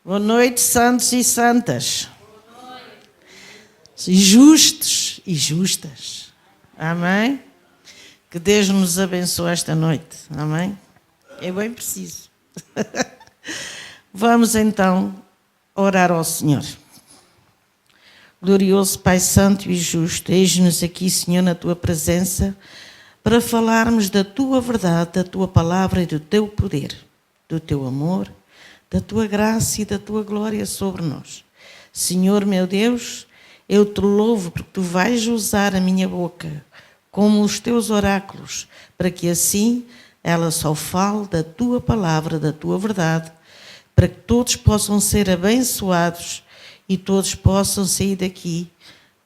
Boa noite, santos e santas. Boa noite. Justos e justas. Amém? Que Deus nos abençoe esta noite. Amém? É bem preciso. Vamos então orar ao Senhor. Glorioso Pai Santo e Justo, eis-nos aqui, Senhor, na Tua presença, para falarmos da Tua verdade, da Tua palavra e do Teu poder, do Teu amor, da Tua graça e da Tua glória sobre nós. Senhor, meu Deus, eu Te louvo porque Tu vais usar a minha boca como os Teus oráculos, para que assim ela só fale da Tua palavra, da Tua verdade, para que todos possam ser abençoados e todos possam sair daqui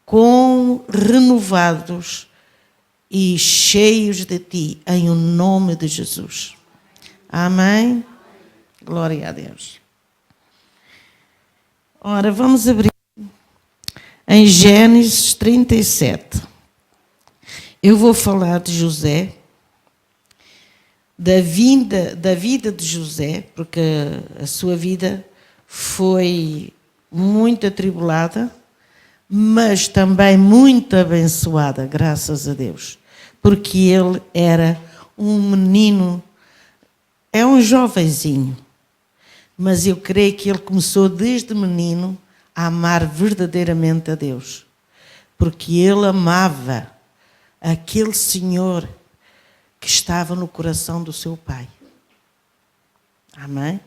com renovados e cheios de Ti, em o nome de Jesus. Amém? Glória a Deus. Ora, vamos abrir em Gênesis 37. Eu vou falar de José, da vida de José, porque a sua vida foi muito atribulada, mas também muito abençoada, graças a Deus, porque ele era um menino, é um jovenzinho, mas eu creio que ele começou desde menino a amar verdadeiramente a Deus, porque ele amava aquele Senhor que estava no coração do seu pai. Amém?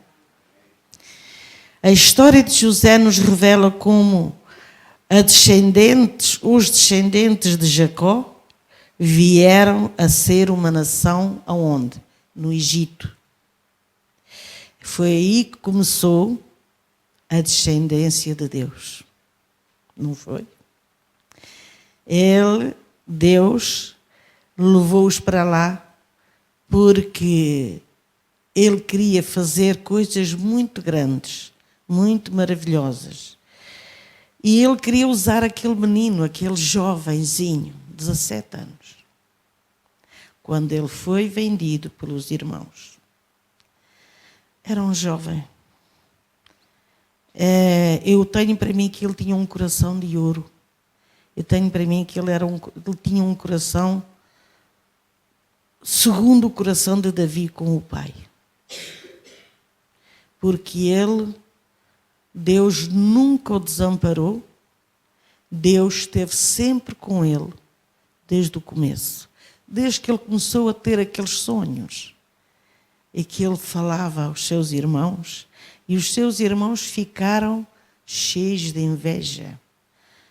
A história de José nos revela como os descendentes de Jacó vieram a ser uma nação aonde? No Egito. Foi aí que começou a descendência de Deus. Não foi? Deus, levou-os para lá porque Ele queria fazer coisas muito grandes, muito maravilhosas. E Ele queria usar aquele menino, aquele jovenzinho, 17 anos, quando ele foi vendido pelos irmãos. Era um jovem. Eu tenho para mim que ele tinha um coração de ouro. Eu tenho para mim que ele tinha um coração segundo o coração de Davi com o pai. Porque Deus nunca o desamparou, Deus esteve sempre com ele, desde o começo. Desde que ele começou a ter aqueles sonhos. E que ele falava aos seus irmãos, e os seus irmãos ficaram cheios de inveja.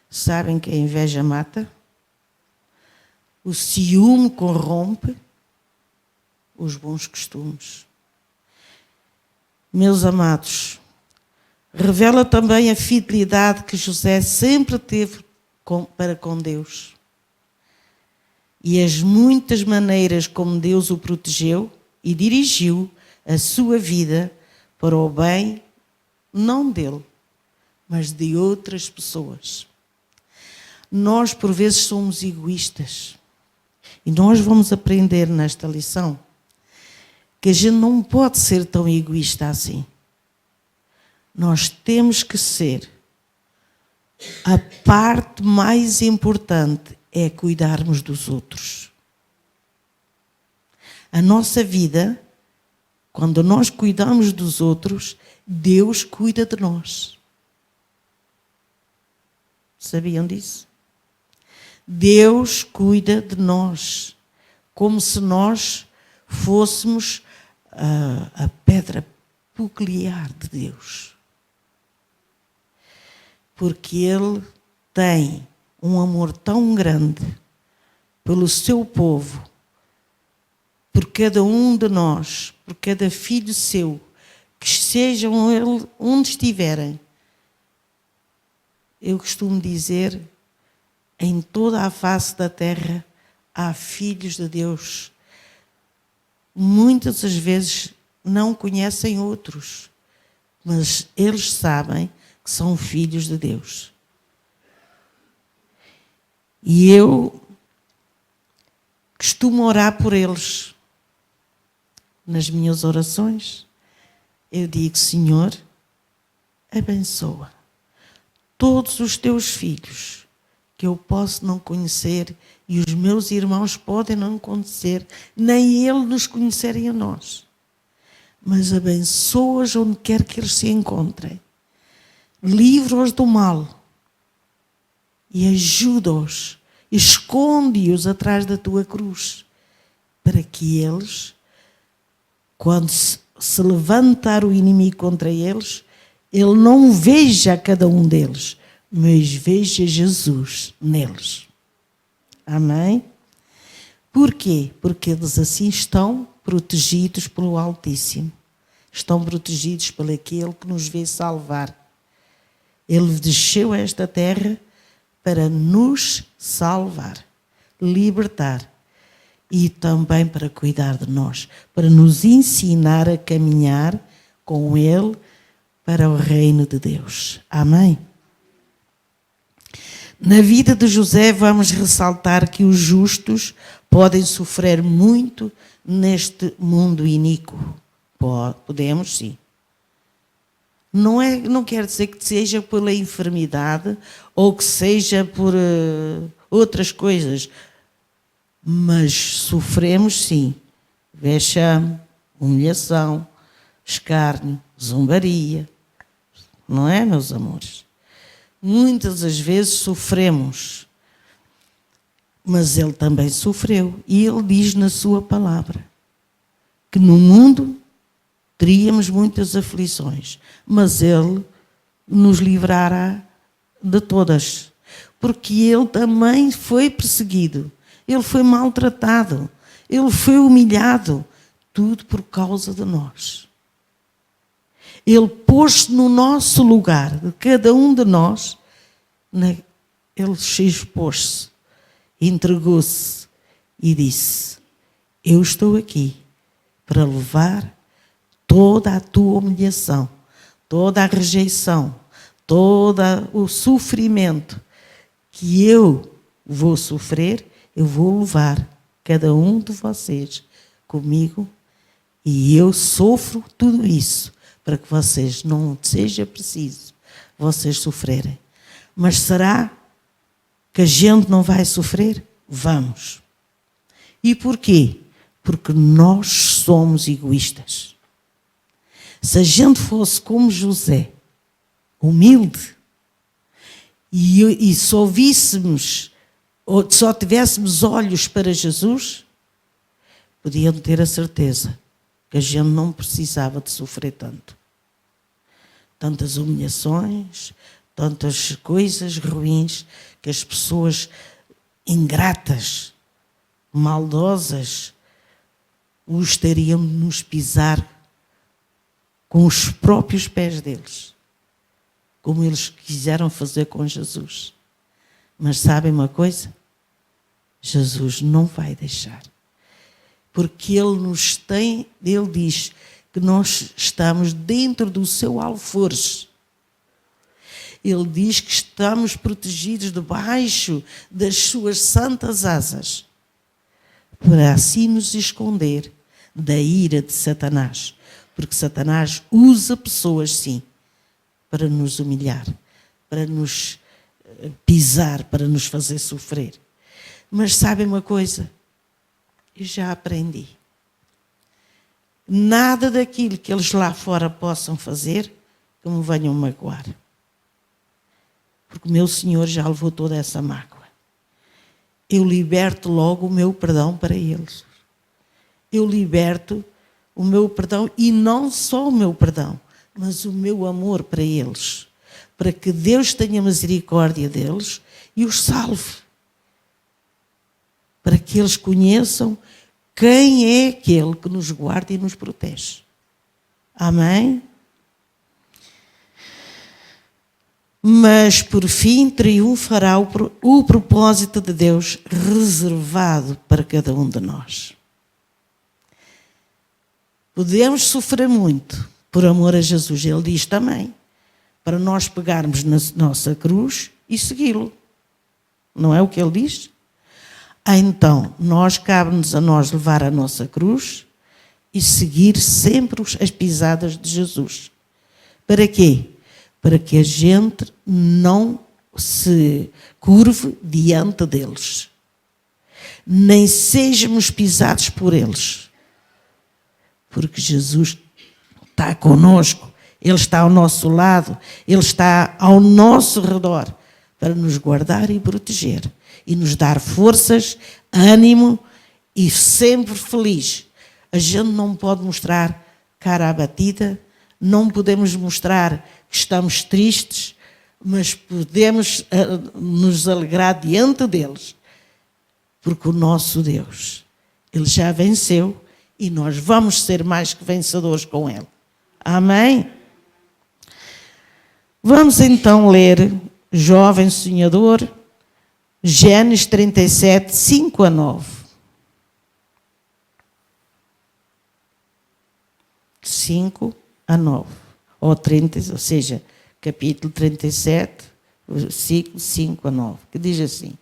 Sabem que a inveja mata? O ciúme corrompe os bons costumes. Meus amados, revela também a fidelidade que José sempre teve para com Deus. E as muitas maneiras como Deus o protegeu e dirigiu a sua vida para o bem, não dele, mas de outras pessoas. Nós, por vezes, somos egoístas. E nós vamos aprender nesta lição que a gente não pode ser tão egoísta assim. Nós temos que ser. A parte mais importante é cuidarmos dos outros. A nossa vida, quando nós cuidamos dos outros, Deus cuida de nós. Sabiam disso? Deus cuida de nós, como se nós fôssemos a pedra peculiar de Deus. Porque Ele tem um amor tão grande pelo seu povo, por cada um de nós, por cada filho seu, que sejam onde estiverem. Eu costumo dizer, em toda a face da terra há filhos de Deus. Muitas das vezes não conhecem outros, mas eles sabem que são filhos de Deus. E eu costumo orar por eles. Nas minhas orações, eu digo, Senhor, abençoa todos os teus filhos, que eu posso não conhecer e os meus irmãos podem não conhecer, nem eles nos conhecerem a nós. Mas abençoa-os onde quer que eles se encontrem. Livra-os do mal e ajuda-os, esconde-os atrás da tua cruz, para que eles, quando se levantar o inimigo contra eles, ele não veja cada um deles, mas veja Jesus neles. Amém? Porquê? Porque eles assim estão protegidos pelo Altíssimo. Estão protegidos por aquele que nos vê salvar. Ele desceu a esta terra para nos salvar, libertar e também para cuidar de nós, para nos ensinar a caminhar com Ele para o reino de Deus. Amém? Na vida de José vamos ressaltar que os justos podem sofrer muito neste mundo iníquo. Podemos, sim. Não quer dizer que seja pela enfermidade ou que seja por outras coisas, mas sofremos, sim, vexame, humilhação, escárnio, zombaria, não é, meus amores? Muitas das vezes sofremos, mas ele também sofreu, e ele diz na sua palavra que no mundo teríamos muitas aflições, mas ele nos livrará de todas, porque ele também foi perseguido, ele foi maltratado, ele foi humilhado, tudo por causa de nós. Ele pôs-se no nosso lugar, de cada um de nós, ele se expôs-se, entregou-se e disse: eu estou aqui para levar toda a tua humilhação, toda a rejeição, todo o sofrimento que eu vou sofrer, eu vou levar cada um de vocês comigo, e eu sofro tudo isso para que vocês não seja preciso vocês sofrerem. Mas será que a gente não vai sofrer? Vamos. E porquê? Porque nós somos egoístas. Se a gente fosse como José, humilde, e só víssemos, ou só tivéssemos olhos para Jesus, podiam ter a certeza que a gente não precisava de sofrer tanto. Tantas humilhações, tantas coisas ruins que as pessoas ingratas, maldosas, gostariam de nos pisar com os próprios pés deles, como eles quiseram fazer com Jesus. Mas sabem uma coisa? Jesus não vai deixar. Porque Ele diz que nós estamos dentro do seu alforje. Ele diz que estamos protegidos debaixo das suas santas asas, para assim nos esconder da ira de Satanás. Porque Satanás usa pessoas, sim, para nos humilhar, para nos pisar, para nos fazer sofrer. Mas sabem uma coisa? Eu já aprendi. Nada daquilo que eles lá fora possam fazer que me venham magoar. Porque o meu Senhor já levou toda essa mágoa. Eu liberto logo o meu perdão para eles. Eu liberto o meu perdão, e não só o meu perdão, mas o meu amor para eles. Para que Deus tenha misericórdia deles e os salve. Para que eles conheçam quem é aquele que nos guarda e nos protege. Amém? Mas, por fim, triunfará o propósito de Deus reservado para cada um de nós. Podemos sofrer muito por amor a Jesus. Ele diz também, para nós pegarmos na nossa cruz e segui-lo. Não é o que ele diz? Então, cabe-nos a nós levar a nossa cruz e seguir sempre as pisadas de Jesus. Para quê? para que a gente não se curve diante deles, nem sejamos pisados por eles, porque Jesus está conosco, Ele está ao nosso lado, Ele está ao nosso redor para nos guardar e proteger e nos dar forças, ânimo e sempre feliz. A gente não pode mostrar cara abatida, não podemos mostrar que estamos tristes, mas podemos nos alegrar diante deles, porque o nosso Deus, Ele já venceu e nós vamos ser mais que vencedores com Ele. Amém? Vamos então ler, jovem sonhador, Gênesis 37, 5 a 9. 5 a 9. Ou 30, ou seja, capítulo 37, versículo 5 a 9, que diz assim: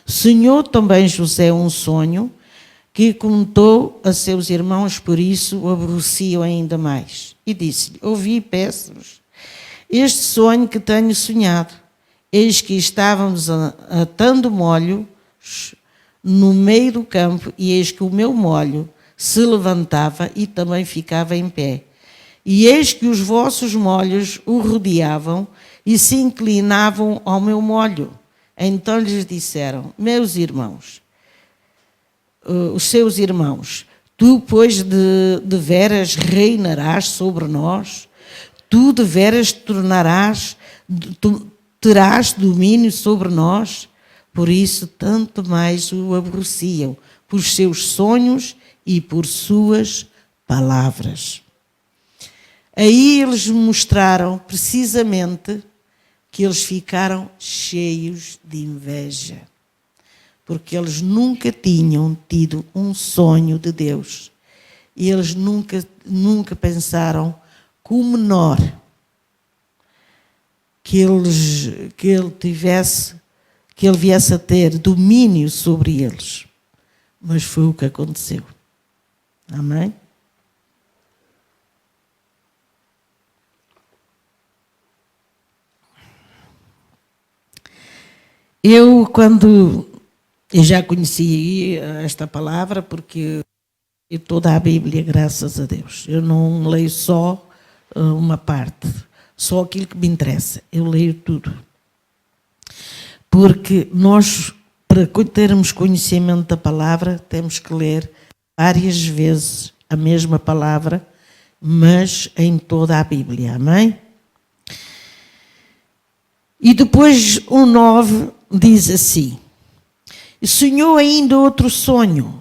sonhou também José um sonho que contou a seus irmãos, por isso o aborreciam ainda mais. E disse-lhe: ouvi, peço-vos, este sonho que tenho sonhado. Eis que estávamos atando molhos no meio do campo, e eis que o meu molho se levantava e também ficava em pé. E eis que os vossos molhos o rodeavam e se inclinavam ao meu molho. Então lhes disseram: meus irmãos, os seus irmãos, tu, pois, de veras reinarás sobre nós? Tu de veras terás domínio sobre nós? Por isso, tanto mais o aborreciam, por seus sonhos e por suas palavras. Aí eles mostraram precisamente que eles ficaram cheios de inveja, porque eles nunca tinham tido um sonho de Deus. E eles nunca pensaram que o menor que ele viesse a ter domínio sobre eles. Mas foi o que aconteceu. Amém? Eu já conheci esta palavra, porque eu toda a Bíblia, graças a Deus. Eu não leio só uma parte, só aquilo que me interessa. Eu leio tudo. Porque nós, para termos conhecimento da palavra, temos que ler várias vezes a mesma palavra, mas em toda a Bíblia. Amém? E depois o 9 diz assim: sonhou ainda outro sonho,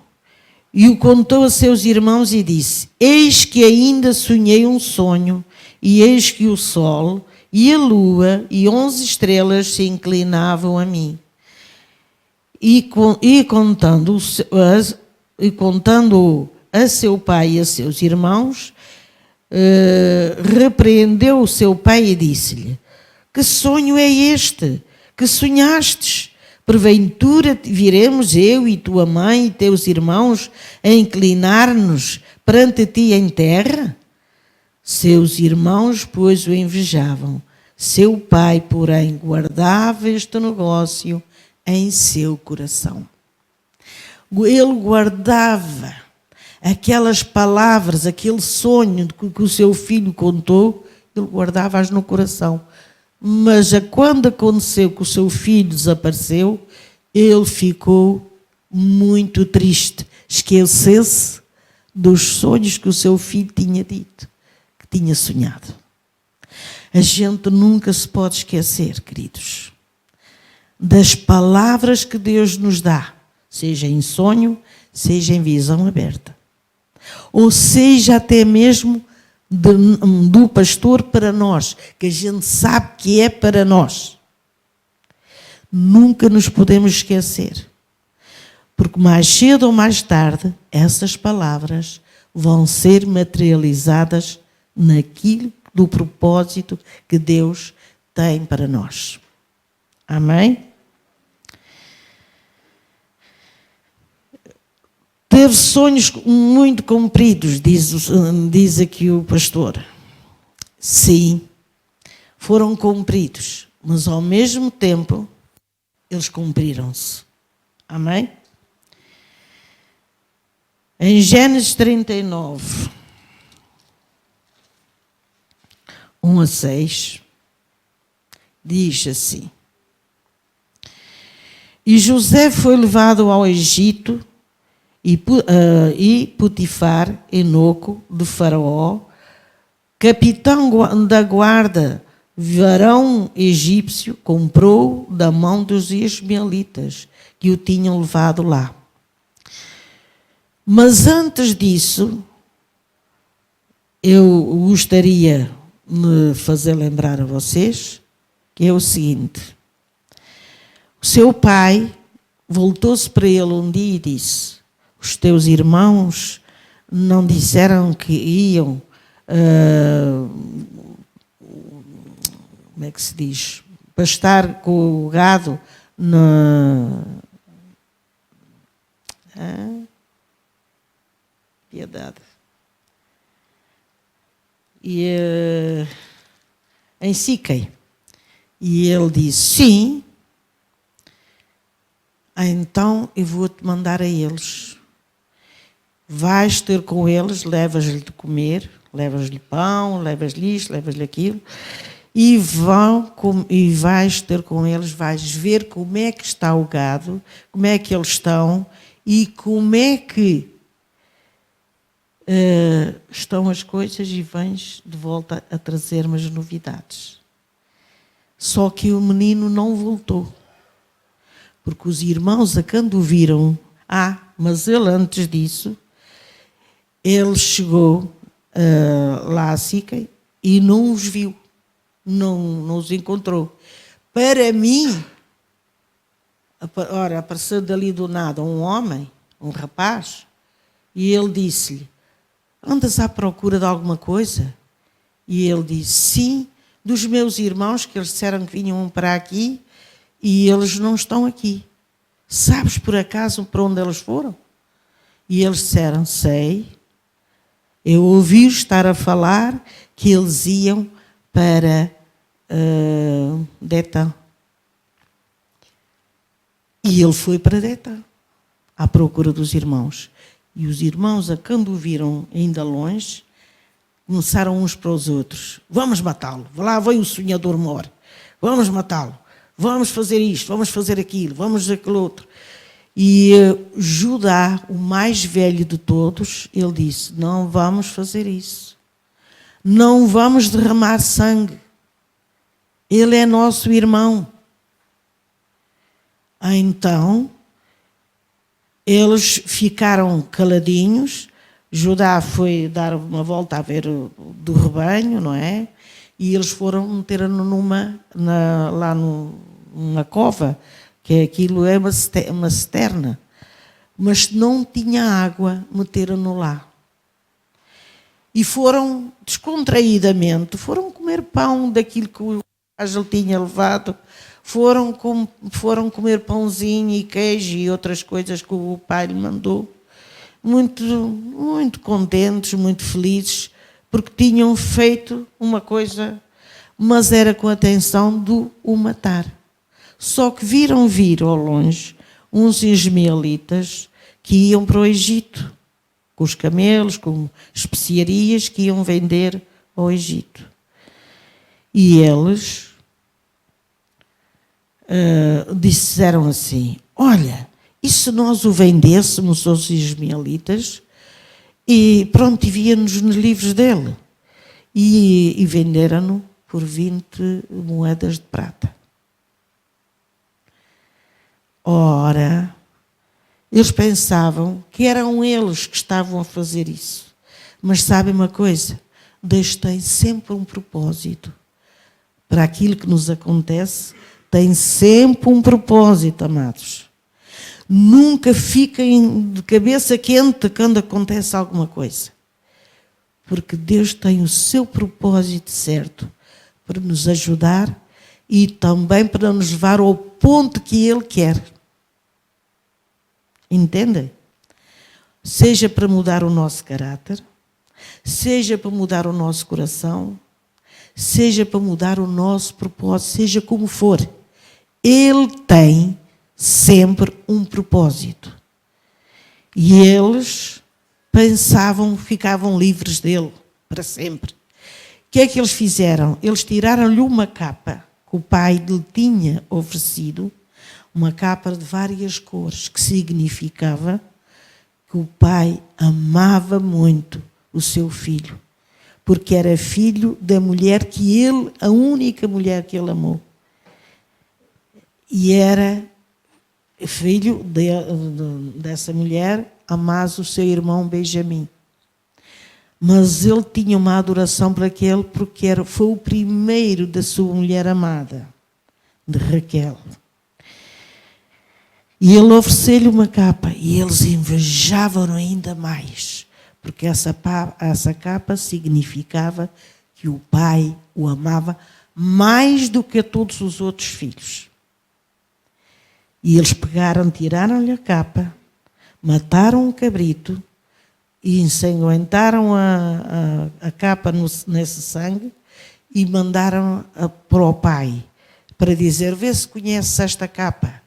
e o contou a seus irmãos e disse: eis que ainda sonhei um sonho, e eis que o sol e a lua e 11 estrelas se inclinavam a mim. E contando a seu pai e a seus irmãos, repreendeu o seu pai e disse-lhe: que sonho é este que sonhastes? Porventura viremos eu e tua mãe e teus irmãos a inclinar-nos perante ti em terra? Seus irmãos, pois, o invejavam. Seu pai, porém, guardava este negócio em seu coração. Ele guardava aquelas palavras, aquele sonho que o seu filho contou, ele guardava-as no coração. Mas quando aconteceu que o seu filho desapareceu, ele ficou muito triste. Esqueceu-se dos sonhos que o seu filho tinha dito, que tinha sonhado. A gente nunca se pode esquecer, queridos, das palavras que Deus nos dá, seja em sonho, seja em visão aberta, ou seja até mesmo do pastor para nós, que a gente sabe que é para nós. Nunca nos podemos esquecer, porque mais cedo ou mais tarde essas palavras vão ser materializadas naquilo do propósito que Deus tem para nós. Amém? Teve sonhos muito compridos, diz aqui o pastor. Sim, foram cumpridos, mas ao mesmo tempo eles cumpriram-se. Amém? Em Gênesis 39, 1-6, diz assim: E José foi levado ao Egito, e Potifar, eunuco de Faraó, capitão da guarda, varão egípcio, comprou da mão dos ismaelitas que o tinham levado lá. Mas antes disso, eu gostaria de fazer lembrar a vocês que é o seguinte: o seu pai voltou-se para ele um dia e disse: os teus irmãos não disseram que iam, como é que se diz, pastar com o gado na... Piedade. E em Siquém. E ele disse: sim, então eu vou-te mandar a eles. Vais ter com eles, levas-lhe de comer, levas-lhe pão, levas-lhe isto, levas-lhe aquilo, e vais ter com eles, vais ver como é que está o gado, como é que eles estão e como é que estão as coisas, e vens de volta a trazer-me as novidades. Só que o menino não voltou, porque os irmãos a quando o viram, mas ele antes disso, ele chegou lá a Siquém e não os viu, não os encontrou. Para mim, ora, apareceu dali do nada um homem, um rapaz, e ele disse-lhe: andas à procura de alguma coisa? E ele disse: sim, dos meus irmãos, que eles disseram que vinham para aqui e eles não estão aqui. Sabes por acaso para onde eles foram? E eles disseram: sei. Eu ouvi estar a falar que eles iam para Detã. E ele foi para Detã, à procura dos irmãos. E os irmãos, a quando o viram ainda longe, começaram uns para os outros: vamos matá-lo, lá vem o sonhador mor, vamos matá-lo, vamos fazer isto, vamos fazer aquilo, vamos aquele outro. E Judá, o mais velho de todos, ele disse: não vamos fazer isso, não vamos derramar sangue, ele é nosso irmão. Então eles ficaram caladinhos. Judá foi dar uma volta a ver do rebanho, não é? E eles foram meter-no lá numa cova, que aquilo é uma cisterna, mas não tinha água, meteram-no lá. E foram, descontraídamente, foram comer pão daquilo que o rapaz tinha levado, foram comer pãozinho e queijo e outras coisas que o pai lhe mandou, muito, muito contentes, muito felizes, porque tinham feito uma coisa, mas era com a intenção de o matar. Só que viram vir ao longe uns ismaelitas que iam para o Egito, com os camelos, com especiarias que iam vender ao Egito. E eles disseram assim: olha, e se nós o vendêssemos aos ismaelitas e pronto, e víamos nos livros dele? E venderam-no por 20 moedas de prata. Ora, eles pensavam que eram eles que estavam a fazer isso. Mas sabem uma coisa? Deus tem sempre um propósito. Para aquilo que nos acontece, tem sempre um propósito, amados. Nunca fiquem de cabeça quente quando acontece alguma coisa. Porque Deus tem o seu propósito certo para nos ajudar e também para nos levar ao ponto que Ele quer. Entendem? Seja para mudar o nosso caráter, seja para mudar o nosso coração, seja para mudar o nosso propósito, seja como for. Ele tem sempre um propósito. E eles pensavam, ficavam livres dele para sempre. O que é que eles fizeram? Eles tiraram-lhe uma capa que o pai lhe tinha oferecido, uma capa de várias cores, que significava que o pai amava muito o seu filho, porque era filho da mulher que ele, a única mulher que ele amou. E era filho dessa mulher, amava o seu irmão Benjamim. Mas ele tinha uma adoração para aquele, porque foi o primeiro da sua mulher amada, de Raquel. E ele ofereceu-lhe uma capa, e eles invejavam ainda mais, porque essa capa significava que o pai o amava mais do que a todos os outros filhos. E eles pegaram, tiraram-lhe a capa, mataram um cabrito e ensanguentaram a capa nesse sangue e mandaram para o pai, para dizer: vê se conheces esta capa.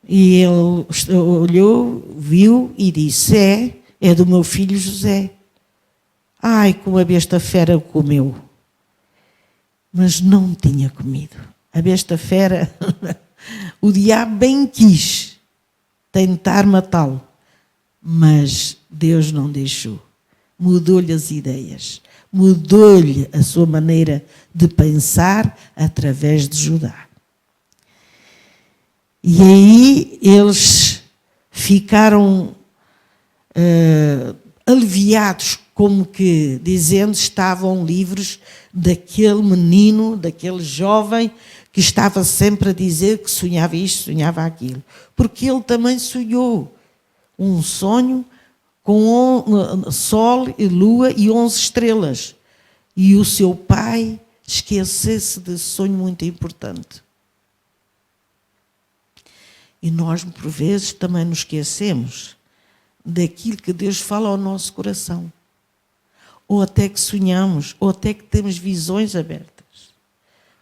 E ele olhou, viu e disse: é do meu filho José. Ai, como a besta fera o comeu. Mas não tinha comido. A besta fera, o diabo bem quis tentar matá-lo, mas Deus não deixou. Mudou-lhe as ideias, mudou-lhe a sua maneira de pensar através de Judá. E aí eles ficaram aliviados, como que dizendo, estavam livres daquele menino, daquele jovem que estava sempre a dizer que sonhava isto, sonhava aquilo. Porque ele também sonhou um sonho com sol e lua e 11 estrelas. E o seu pai esquecesse desse sonho muito importante. E nós, por vezes, também nos esquecemos daquilo que Deus fala ao nosso coração. Ou até que sonhamos, ou até que temos visões abertas.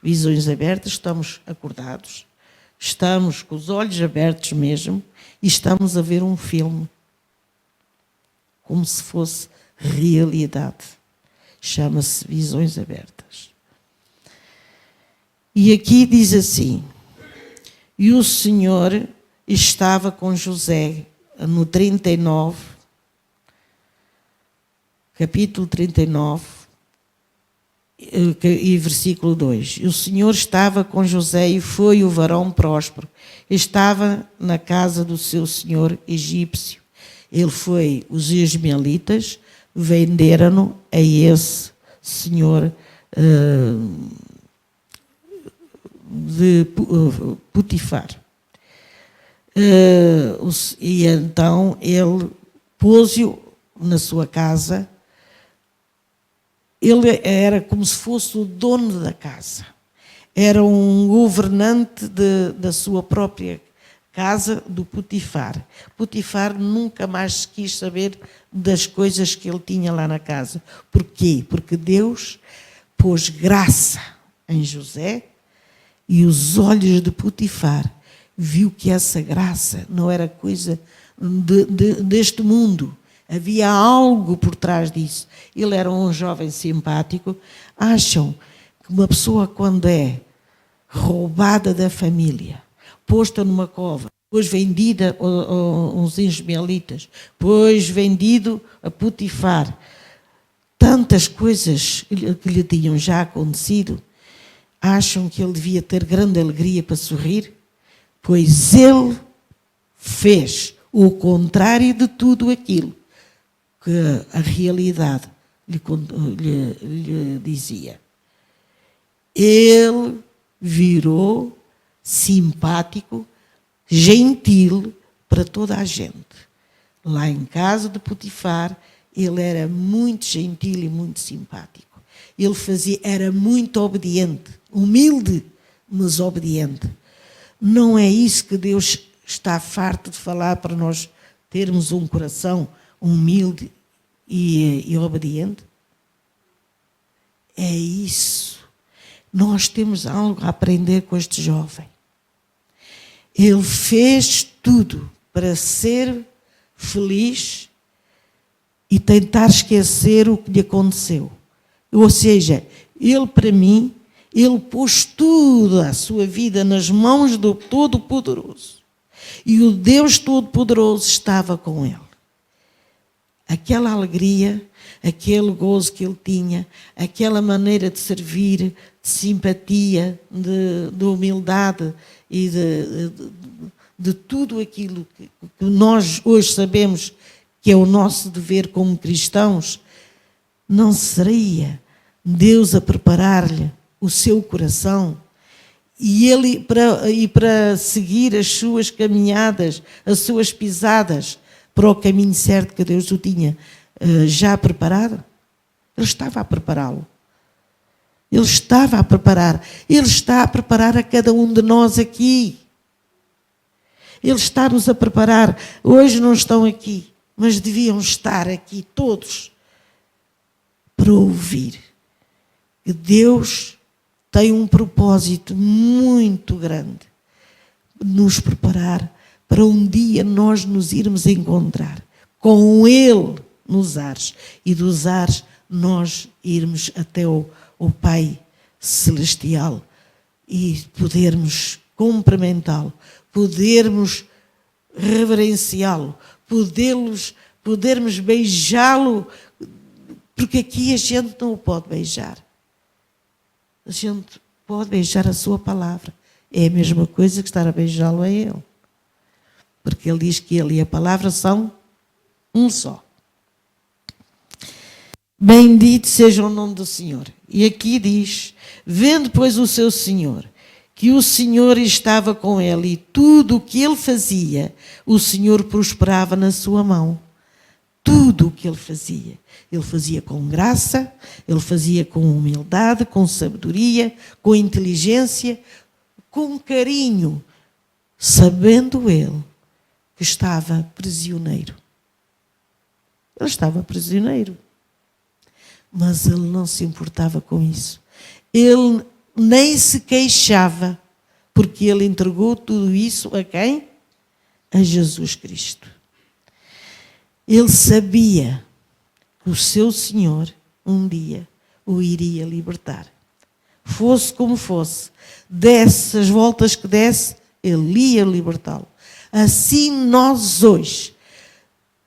Visões abertas, estamos acordados, estamos com os olhos abertos mesmo e estamos a ver um filme, como se fosse realidade. Chama-se visões abertas. E aqui diz assim: e o Senhor estava com José, no 39, capítulo 39, e versículo 2. E o Senhor estava com José e foi o varão próspero. Estava na casa do seu senhor egípcio. Ele foi, os ismaelitas venderam-no a esse senhor de Potifar. E então ele pôs-o na sua casa. Ele era como se fosse o dono da casa. Era um governante da sua própria casa, do Potifar. Potifar nunca mais quis saber das coisas que ele tinha lá na casa. Porquê? Porque Deus pôs graça em José e os olhos de Potifar viu que essa graça não era coisa deste mundo. Havia algo por trás disso. Ele era um jovem simpático. Acham que uma pessoa, quando é roubada da família, posta numa cova, depois vendida a uns ismaelitas, depois vendido a Potifar, tantas coisas que lhe tinham já acontecido, acham que ele devia ter grande alegria para sorrir? Pois ele fez o contrário de tudo aquilo que a realidade lhe dizia. Ele virou simpático, gentil para toda a gente. Lá em casa de Potifar, ele era muito gentil e muito simpático. Ele era muito obediente, humilde, mas obediente. Não é isso que Deus está farto de falar para nós termos um coração humilde e obediente? É isso. Nós temos algo a aprender com este jovem. Ele fez tudo para ser feliz e tentar esquecer o que lhe aconteceu. Ou seja, ele para mim, ele pôs tudo a sua vida nas mãos do Todo-Poderoso. E o Deus Todo-Poderoso estava com ele. Aquela alegria, aquele gozo que ele tinha, aquela maneira de servir, de simpatia, de humildade e de tudo aquilo que nós hoje sabemos que é o nosso dever como cristãos, não seria Deus a preparar-lhe o seu coração e ele para seguir as suas caminhadas, as suas pisadas para o caminho certo que Deus o tinha já preparado? Ele estava a prepará-lo. Ele estava a preparar. Ele está a preparar a cada um de nós aqui. Ele está-nos a preparar. Hoje não estão aqui, mas deviam estar aqui todos para ouvir que Deus tem um propósito muito grande de nos preparar para um dia nós nos irmos encontrar com Ele nos ares e dos ares nós irmos até o Pai Celestial e podermos cumprimentá-lo, podermos reverenciá-lo, podermos beijá-lo, porque aqui a gente não o pode beijar. A gente pode beijar a sua palavra. É a mesma coisa que estar a beijá-lo a Ele. Porque Ele diz que Ele e a palavra são um só. Bendito seja o nome do Senhor. E aqui diz, vendo pois o seu Senhor, que o Senhor estava com ele e tudo o que ele fazia, o Senhor prosperava na sua mão. Tudo o que ele fazia com graça, ele fazia com humildade, com sabedoria, com inteligência, com carinho, sabendo ele que estava prisioneiro. Ele estava prisioneiro. Mas ele não se importava com isso. Ele nem se queixava, porque ele entregou tudo isso a quem? A Jesus Cristo. Ele sabia que o seu Senhor um dia o iria libertar. Fosse como fosse, desse as voltas que desse, ele ia libertá-lo. Assim nós hoje,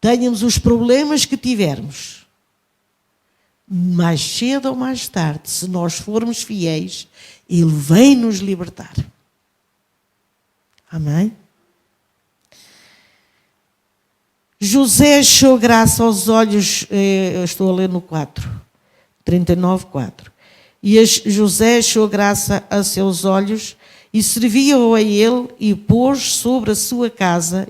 tenhamos os problemas que tivermos, mais cedo ou mais tarde, se nós formos fiéis, Ele vem nos libertar. Amém? José achou graça aos olhos, eu estou a ler no 39:4. E José achou graça a seus olhos e serviu-o a ele e pôs sobre a sua casa,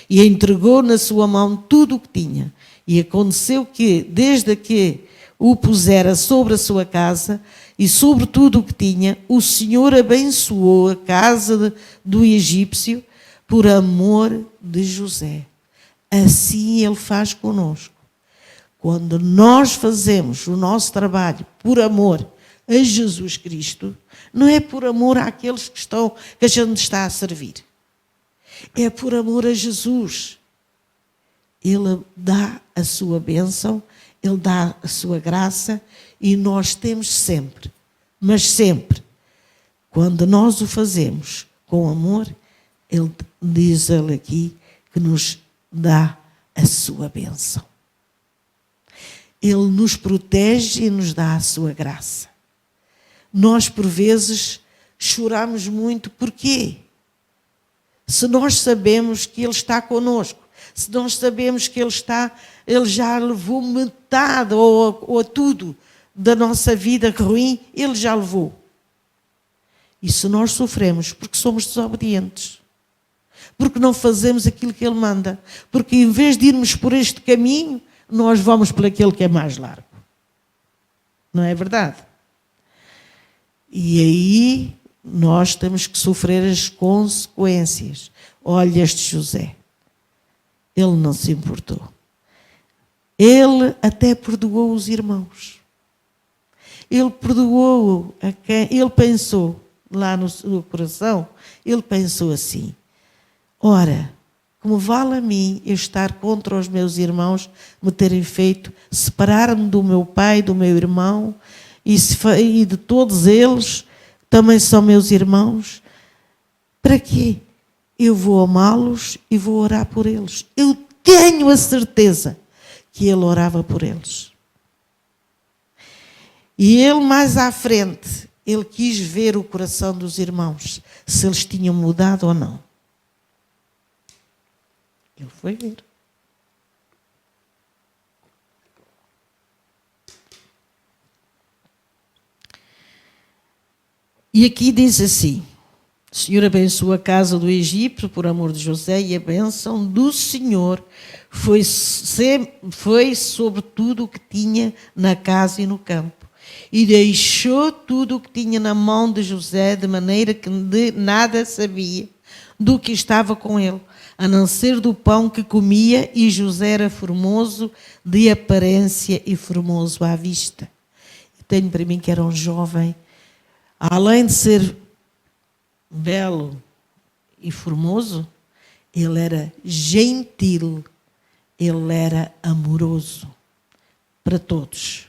e entregou na sua mão tudo o que tinha. E aconteceu que, desde que o pusera sobre a sua casa e sobre tudo o que tinha, o Senhor abençoou a casa do egípcio por amor de José. Assim Ele faz conosco. Quando nós fazemos o nosso trabalho por amor a Jesus Cristo, não é por amor àqueles que a gente está a servir. É por amor a Jesus. Ele dá a sua bênção, Ele dá a sua graça e nós temos sempre, mas sempre, quando nós o fazemos com amor, Ele diz aqui que nos dá a sua bênção. Ele nos protege e nos dá a sua graça. Nós, por vezes, choramos muito. Porquê? Se nós sabemos que Ele está conosco, se nós sabemos que Ele já levou metade ou tudo da nossa vida ruim, Ele já levou. E se nós sofremos porque somos desobedientes, porque não fazemos aquilo que Ele manda, porque em vez de irmos por este caminho, nós vamos por aquele que é mais largo. Não é verdade? E aí nós temos que sofrer as consequências. Olha este José. Ele não se importou. Ele até perdoou os irmãos. Ele perdoou a quem ele pensou lá no coração. Ele pensou assim: ora, como vale a mim eu estar contra os meus irmãos, me terem feito separar-me do meu pai, do meu irmão, e de todos eles, também são meus irmãos. Para quê? Eu vou amá-los e vou orar por eles. Eu tenho a certeza que ele orava por eles. E ele, mais à frente, ele quis ver o coração dos irmãos, se eles tinham mudado ou não. Ele foi ver. E aqui diz assim: o Senhor abençoou a casa do Egito por amor de José, e a bênção do Senhor foi sobre tudo o que tinha na casa e no campo. E deixou tudo o que tinha na mão de José, de maneira que nada sabia do que estava com ele, a não ser do pão que comia, e José era formoso de aparência e formoso à vista. Eu tenho para mim que era um jovem, além de ser belo e formoso, ele era gentil, ele era amoroso para todos.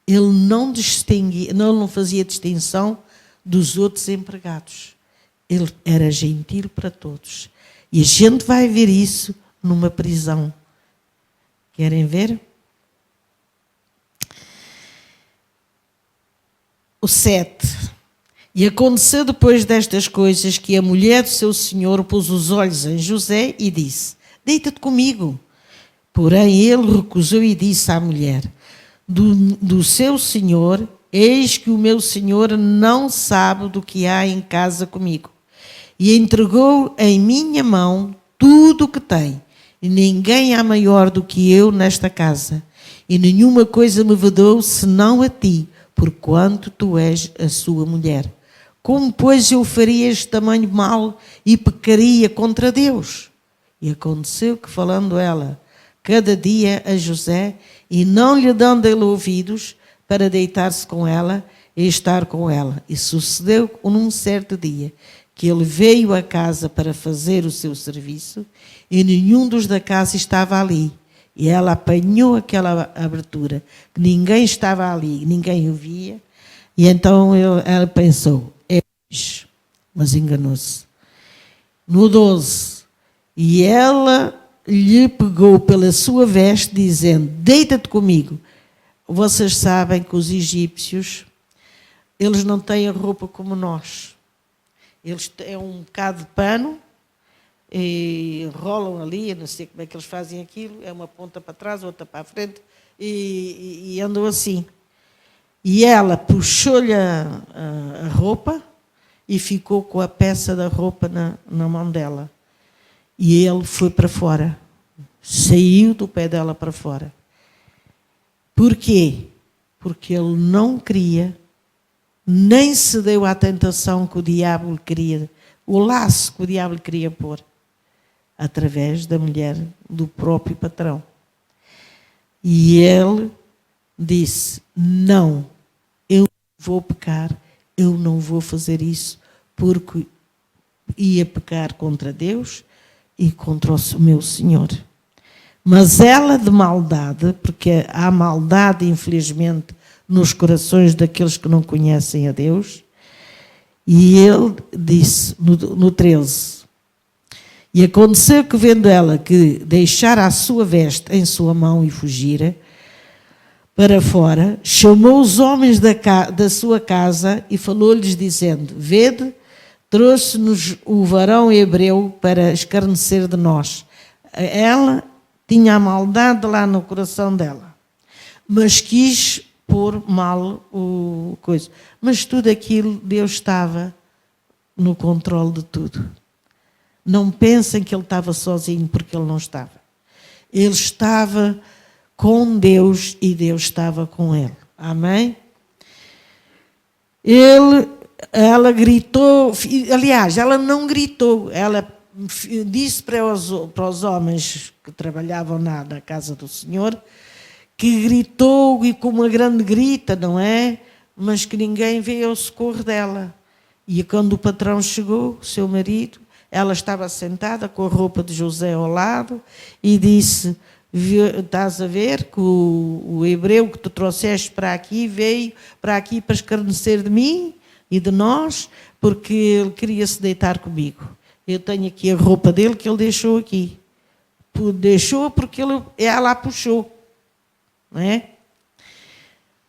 Ele não distinguia, não fazia distinção dos outros empregados. Ele era gentil para todos. E a gente vai ver isso numa prisão. Querem ver? O 7. E aconteceu depois destas coisas que a mulher do seu senhor pôs os olhos em José e disse: deita-te comigo. Porém ele recusou e disse à mulher do seu senhor: eis que o meu senhor não sabe do que há em casa comigo. E entregou em minha mão tudo o que tem. E ninguém há maior do que eu nesta casa. E nenhuma coisa me vedou senão a ti, porquanto tu és a sua mulher. Como, pois, eu faria este tamanho mal e pecaria contra Deus? E aconteceu que, falando ela cada dia a José, e não lhe dando ele ouvidos, para deitar-se com ela e estar com ela. E sucedeu num certo dia que ele veio à casa para fazer o seu serviço, e nenhum dos da casa estava ali. E ela apanhou aquela abertura, que ninguém estava ali, ninguém o via, e então ela pensou: mas enganou-se. No 12, e ela lhe pegou pela sua veste, dizendo: deita-te comigo. Vocês sabem que os egípcios, eles não têm a roupa como nós. Eles têm um bocado de pano e enrolam ali, eu não sei como é que eles fazem aquilo, é uma ponta para trás, outra para a frente, e andam assim. E ela puxou-lhe a roupa e ficou com a peça da roupa na mão dela. E ele foi para fora. Saiu do pé dela para fora. Por quê? Porque ele não queria, nem cedeu à tentação que o diabo queria, o laço que o diabo queria pôr, através da mulher do próprio patrão. E ele disse: não, eu vou pecar, eu não vou fazer isso, porque ia pecar contra Deus e contra o meu Senhor. Mas ela, de maldade, porque há maldade, infelizmente, nos corações daqueles que não conhecem a Deus, e ele disse, no 13, e aconteceu que, vendo ela que deixara a sua veste em sua mão e fugira para fora, chamou os homens da sua casa e falou-lhes, dizendo: vede, trouxe-nos o varão hebreu para escarnecer de nós. Ela tinha a maldade lá no coração dela, mas quis pôr mal o coisa. Mas tudo aquilo, Deus estava no controle de tudo. Não pensem que ele estava sozinho, porque ele não estava. Ele estava com Deus e Deus estava com ele. Amém? Ela gritou, aliás, ela não gritou, ela disse para os homens que trabalhavam na casa do Senhor que gritou e com uma grande grita, não é? Mas que ninguém veio ao socorro dela. E quando o patrão chegou, o seu marido, ela estava sentada com a roupa de José ao lado e disse: estás a ver que o hebreu que tu trouxeste para aqui veio para aqui para escarnecer de mim e de nós, porque ele queria se deitar comigo. Eu tenho aqui a roupa dele que ele deixou aqui. Deixou porque ela a puxou. Não é?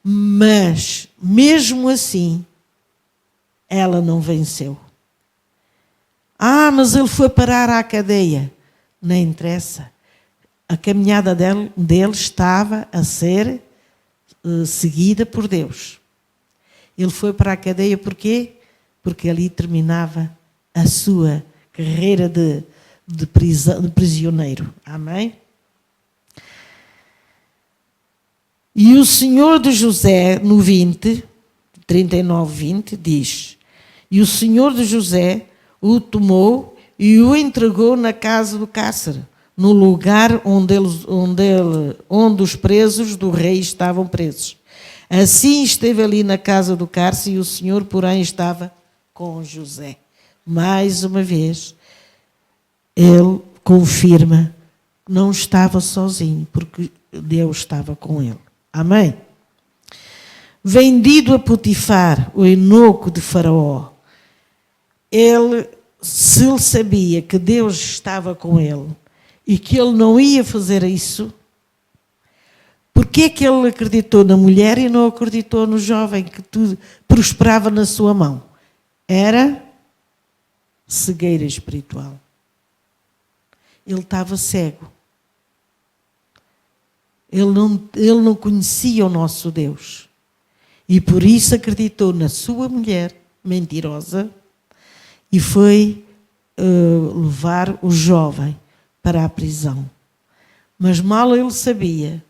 Mas, mesmo assim, ela não venceu. Mas ele foi parar à cadeia. Não interessa. A caminhada dele estava a ser seguida por Deus. Ele foi para a cadeia porquê? Porque ali terminava a sua carreira de prisioneiro. Amém? E o Senhor de José, no 39:20, diz: e o Senhor de José o tomou e o entregou na casa do cárcere, no lugar onde os presos do rei estavam presos. Assim esteve ali na casa do cárcere, e o Senhor, porém, estava com José. Mais uma vez, ele confirma que não estava sozinho, porque Deus estava com ele. Amém? Vendido a Potifar, o eunuco de Faraó, se ele sabia que Deus estava com ele e que ele não ia fazer isso, porquê é que ele acreditou na mulher e não acreditou no jovem que tudo prosperava na sua mão? Era cegueira espiritual. Ele estava cego. Ele não conhecia o nosso Deus. E por isso acreditou na sua mulher mentirosa e foi levar o jovem para a prisão. Mas mal ele sabia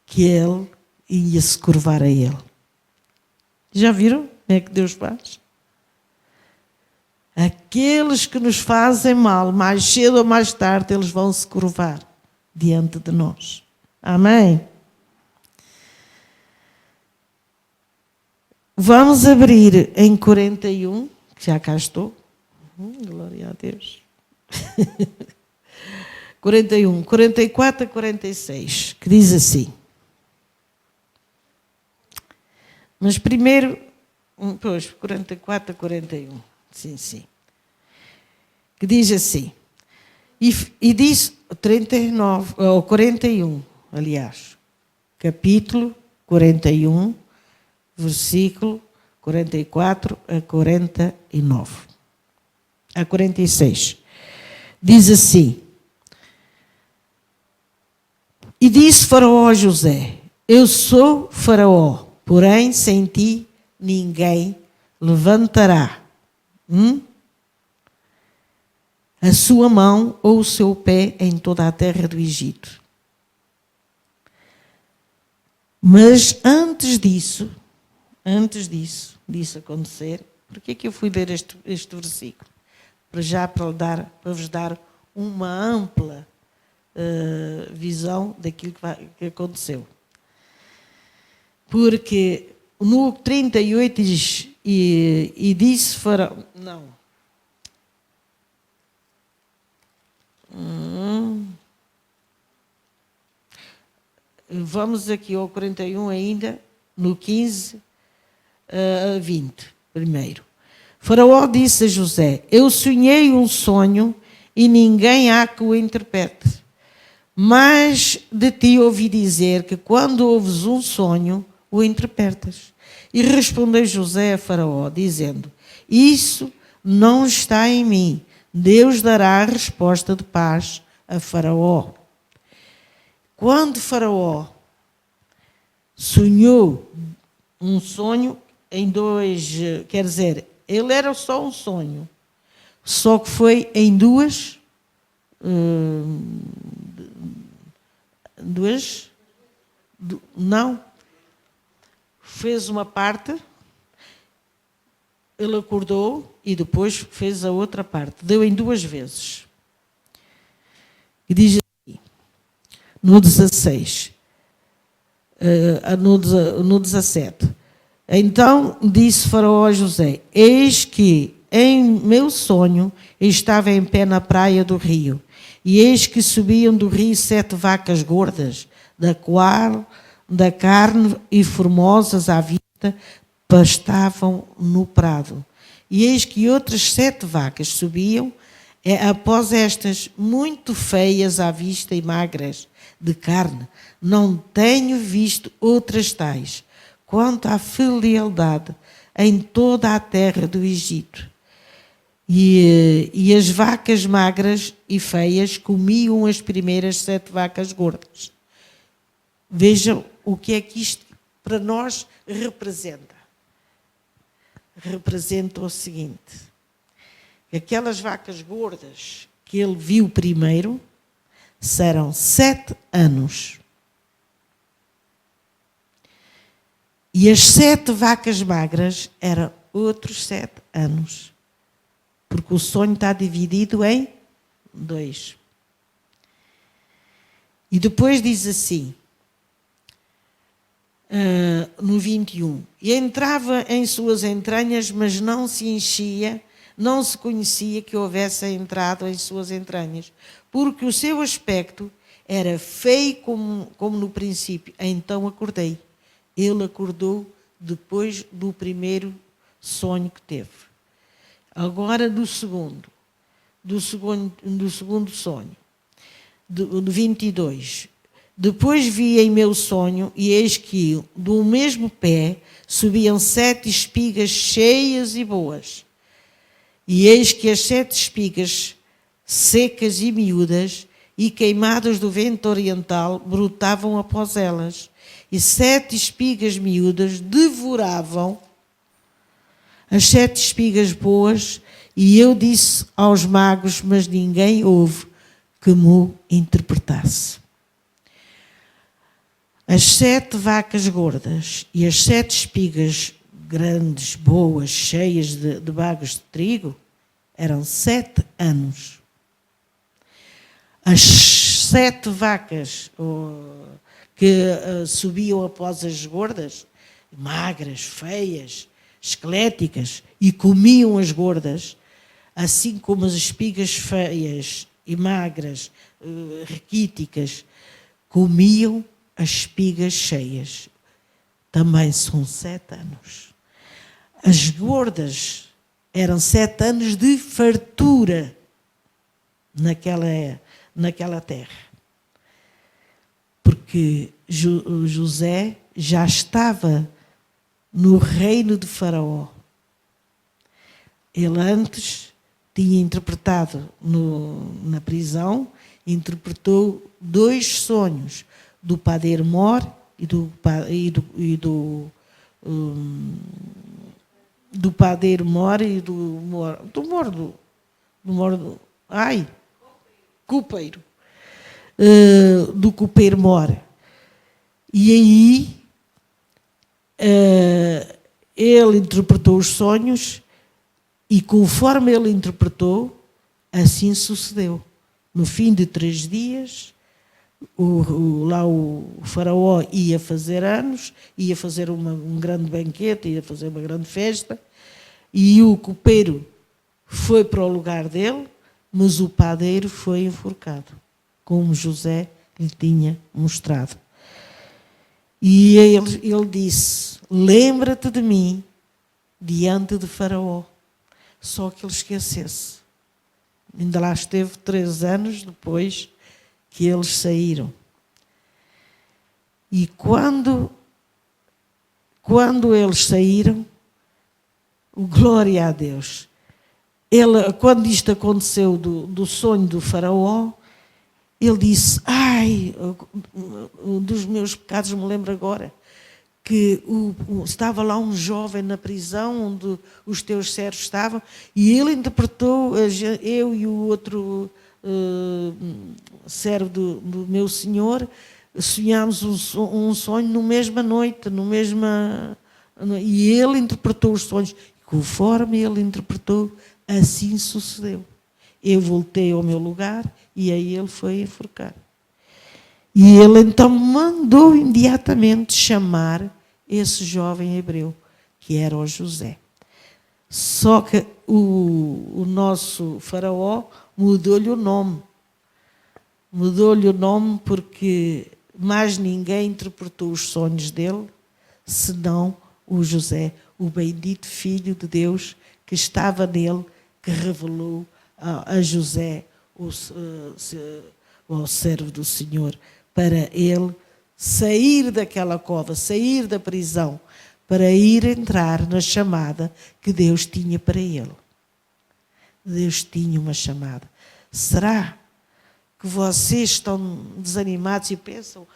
que ele ia se curvar a ele. Já viram como é que Deus faz? Aqueles que nos fazem mal, mais cedo ou mais tarde, eles vão se curvar diante de nós. Amém? Vamos abrir em 41, que já cá estou. Glória a Deus. 41, 44 a 46, que diz assim. Mas primeiro, 44 a 41, sim. Que diz assim. E diz 39, ou 41, aliás, capítulo 41, versículo 44 a 49. A 46. Diz assim: e disse Faraó a José: eu sou Faraó, porém sem ti ninguém levantará a sua mão ou o seu pé em toda a terra do Egito. Mas antes disso acontecer, por que é que eu fui ler este versículo? Para vos dar uma ampla visão daquilo que aconteceu. Porque no 38 diz, e disse Faraó... Não. Vamos aqui ao 41 ainda, no 15 a 20, primeiro. Faraó disse a José: eu sonhei um sonho e ninguém há que o interprete. Mas de ti ouvi dizer que quando ouves um sonho, o interpretas. E respondeu José a Faraó, dizendo: isso não está em mim. Deus dará a resposta de paz a Faraó. Quando Faraó sonhou um sonho em dois, quer dizer, ele era só um sonho, só que foi em duas, não, fez uma parte, ele acordou e depois fez a outra parte, deu em duas vezes. E diz assim, no 16: no 17. Então disse Faraó a José: eis que em meu sonho estava em pé na praia do rio, e eis que subiam do rio 7 vacas gordas, da carne e formosas à vista, pastavam no prado. E eis que outras 7 vacas subiam, após estas, muito feias à vista e magras de carne. Não tenho visto outras tais, quanto à fidelidade em toda a terra do Egito. E as vacas magras e feias comiam as primeiras 7 vacas gordas. Vejam o que é que isto para nós representa. Representa o seguinte: aquelas vacas gordas que ele viu primeiro serão 7 anos. E as 7 vacas magras eram outros 7 anos. Porque o sonho está dividido em 2. E depois diz assim, no 21, e entrava em suas entranhas, mas não se enchia, não se conhecia que houvesse entrado em suas entranhas, porque o seu aspecto era feio como no princípio. Então acordei. Ele acordou depois do primeiro sonho que teve. Agora do segundo sonho, do 22. Depois vi em meu sonho, e eis que do mesmo pé subiam 7 espigas cheias e boas. E eis que as 7 espigas secas e miúdas e queimadas do vento oriental brotavam após elas. E 7 espigas miúdas devoravam as 7 espigas boas, e eu disse aos magos, mas ninguém houve que me interpretasse. As 7 vacas gordas e as 7 espigas grandes, boas, cheias de bagos de trigo, eram 7 anos. As 7 vacas que subiam após as gordas, magras, feias, esqueléticas, e comiam as gordas, assim como as espigas feias e magras, raquíticas, comiam as espigas cheias. Também são 7 anos. As gordas eram 7 anos de fartura naquela terra. Porque José já estava no reino de Faraó. Ele antes tinha interpretado na prisão, interpretou 2 sonhos, do padeiro mor e do padeiro mor e copeiro. Do copeiro mor. E aí ele interpretou os sonhos, e conforme ele interpretou, assim sucedeu. No fim de 3 dias, o faraó ia fazer anos, ia fazer um grande banquete, ia fazer uma grande festa, e o copeiro foi para o lugar dele, mas o padeiro foi enforcado, como José lhe tinha mostrado. E ele disse: lembra-te de mim diante de Faraó. Só que ele esquecesse. Ainda lá esteve 3 anos depois que eles saíram. E quando eles saíram, glória a Deus, quando isto aconteceu do sonho do Faraó, ele disse: dos meus pecados me lembro agora, que estava lá um jovem na prisão onde os teus servos estavam, e ele interpretou, eu e o outro servo do meu senhor, sonhámos um sonho na mesma noite, e ele interpretou os sonhos. Conforme ele interpretou, assim sucedeu. Eu voltei ao meu lugar e aí ele foi enforcar. E ele então mandou imediatamente chamar esse jovem hebreu, que era o José. Só que o nosso faraó mudou-lhe o nome. Mudou-lhe o nome porque mais ninguém interpretou os sonhos dele, senão o José, o bendito Filho de Deus que estava nele, que revelou a José, o servo do Senhor, para ele sair daquela cova, sair da prisão, para ir entrar na chamada que Deus tinha para ele. Deus tinha uma chamada. Será que vocês estão desanimados e pensam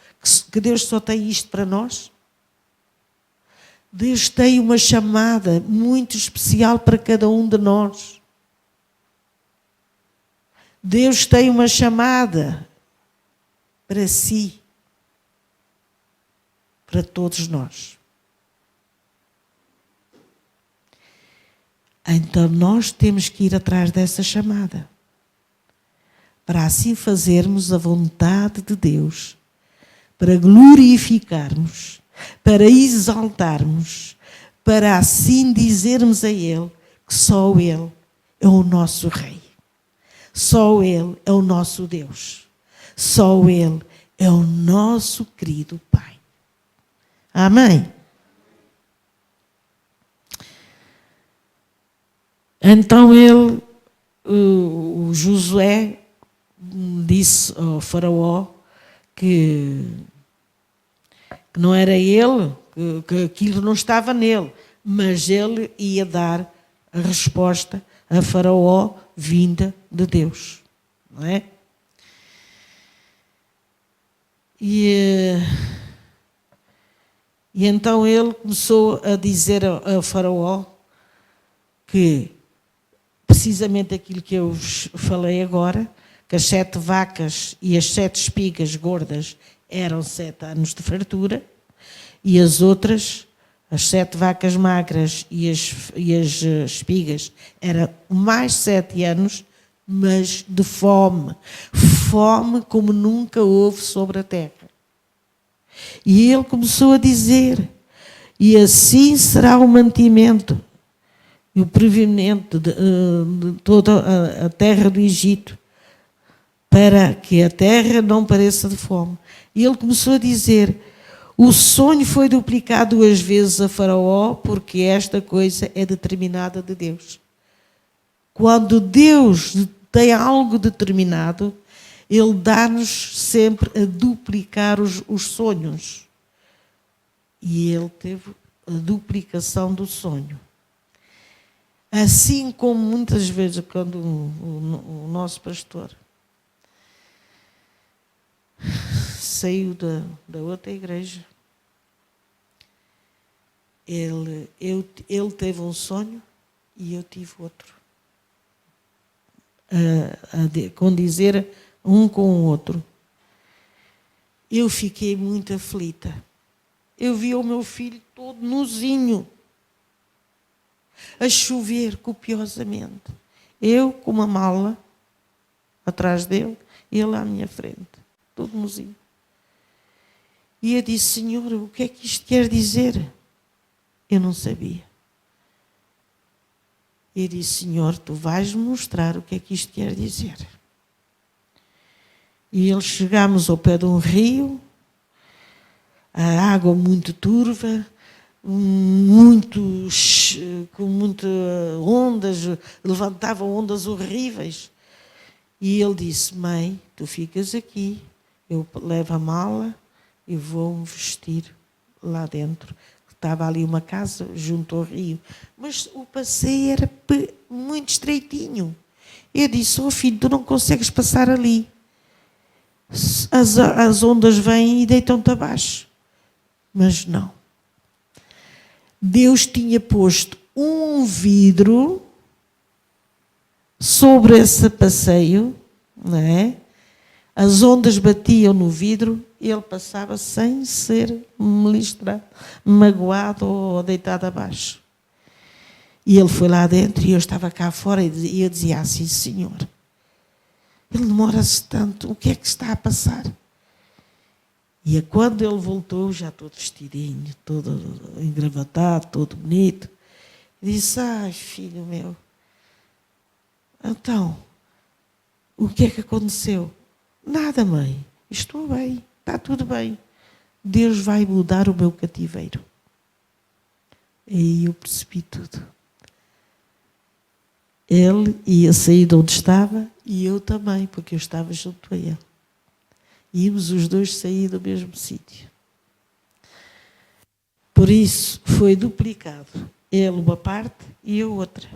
que Deus só tem isto para nós? Deus tem uma chamada muito especial para cada um de nós. Deus tem uma chamada para si, para todos nós. Então nós temos que ir atrás dessa chamada, para assim fazermos a vontade de Deus, para glorificarmos, para exaltarmos, para assim dizermos a Ele que só Ele é o nosso Rei, só Ele é o nosso Deus, só Ele é o nosso querido Pai. Amém? Então ele, o Josué, disse ao faraó que não era ele, que aquilo não estava nele, mas ele ia dar a resposta a faraó vinda de Deus, não é? E então ele começou a dizer a faraó que precisamente aquilo que eu vos falei agora, que as 7 vacas e as 7 espigas gordas eram 7 anos de fartura, e as outras, as 7 vacas magras e as espigas, eram mais 7 anos, mas de fome. Fome como nunca houve sobre a terra. E ele começou a dizer, e assim será o mantimento e o provimento de toda a terra do Egito, para que a terra não pareça de fome. E ele começou a dizer, o sonho foi duplicado 2 vezes a faraó, porque esta coisa é determinada de Deus. Quando Deus tem algo determinado, Ele dá-nos sempre a duplicar os sonhos. E ele teve a duplicação do sonho. Assim como muitas vezes quando o nosso pastor saiu da outra igreja, ele teve um sonho e eu tive outro. A condizer um com o outro. Eu fiquei muito aflita. Eu vi o meu filho todo nuzinho, a chover copiosamente. Eu com uma mala atrás dele, ele à minha frente, todo nuzinho. E eu disse, Senhor, o que é que isto quer dizer? Eu não sabia. Eu disse, Senhor, tu vais mostrar o que é que isto quer dizer. E eles chegámos ao pé de um rio, a água muito turva, com muitas ondas, levantavam ondas horríveis. E ele disse, mãe, tu ficas aqui, eu levo a mala e vou-me vestir lá dentro. Estava ali uma casa junto ao rio, mas o passeio era muito estreitinho. Eu disse, filho, tu não consegues passar ali. As ondas vêm e deitam-te abaixo. Mas não. Deus tinha posto um vidro sobre esse passeio, não é? As ondas batiam no vidro e ele passava sem ser melistrado, magoado ou deitado abaixo. E ele foi lá dentro e eu estava cá fora e eu dizia assim, Senhor, ele demora-se tanto, o que é que está a passar? E quando ele voltou, já todo vestidinho, todo engravatado, todo bonito, disse: ai, filho meu, então, o que é que aconteceu? Nada, mãe, estou bem, está tudo bem. Deus vai mudar o meu cativeiro. E aí eu percebi tudo. Ele ia sair de onde estava e eu também, porque eu estava junto a ele. Íamos os dois sair do mesmo sítio. Por isso foi duplicado. Ele uma parte e eu outra.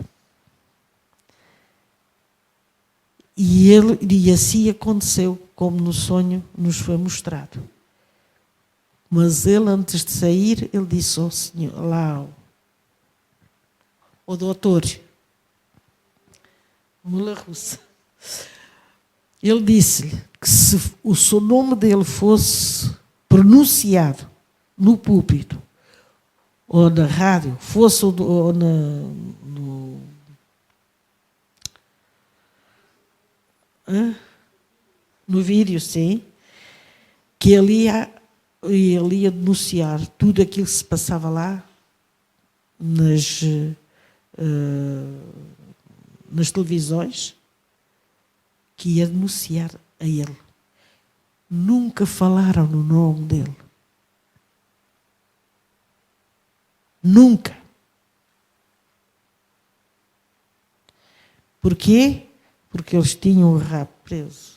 E assim aconteceu, como no sonho nos foi mostrado. Mas ele, antes de sair, ele disse ao senhor, lá ao doutor, Mula Russa, ele disse-lhe que se o seu nome dele fosse pronunciado no púlpito, ou na rádio, fosse ou no vídeo, sim, que ele ia denunciar tudo aquilo que se passava lá nas televisões, que ia denunciar a ele. Nunca falaram no nome dele. Nunca. Porquê? Porque eles tinham o rabo preso.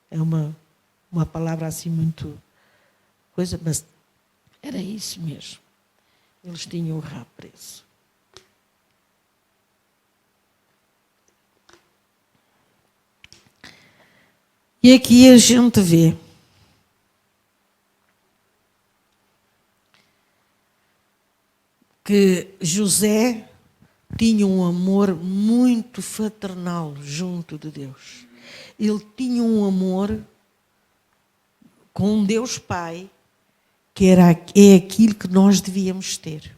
É uma palavra assim muito coisa, mas era isso mesmo. Eles tinham o rabo preso. E aqui a gente vê que José tinha um amor muito fraternal junto de Deus. Ele tinha um amor com Deus Pai, que é aquilo que nós devíamos ter.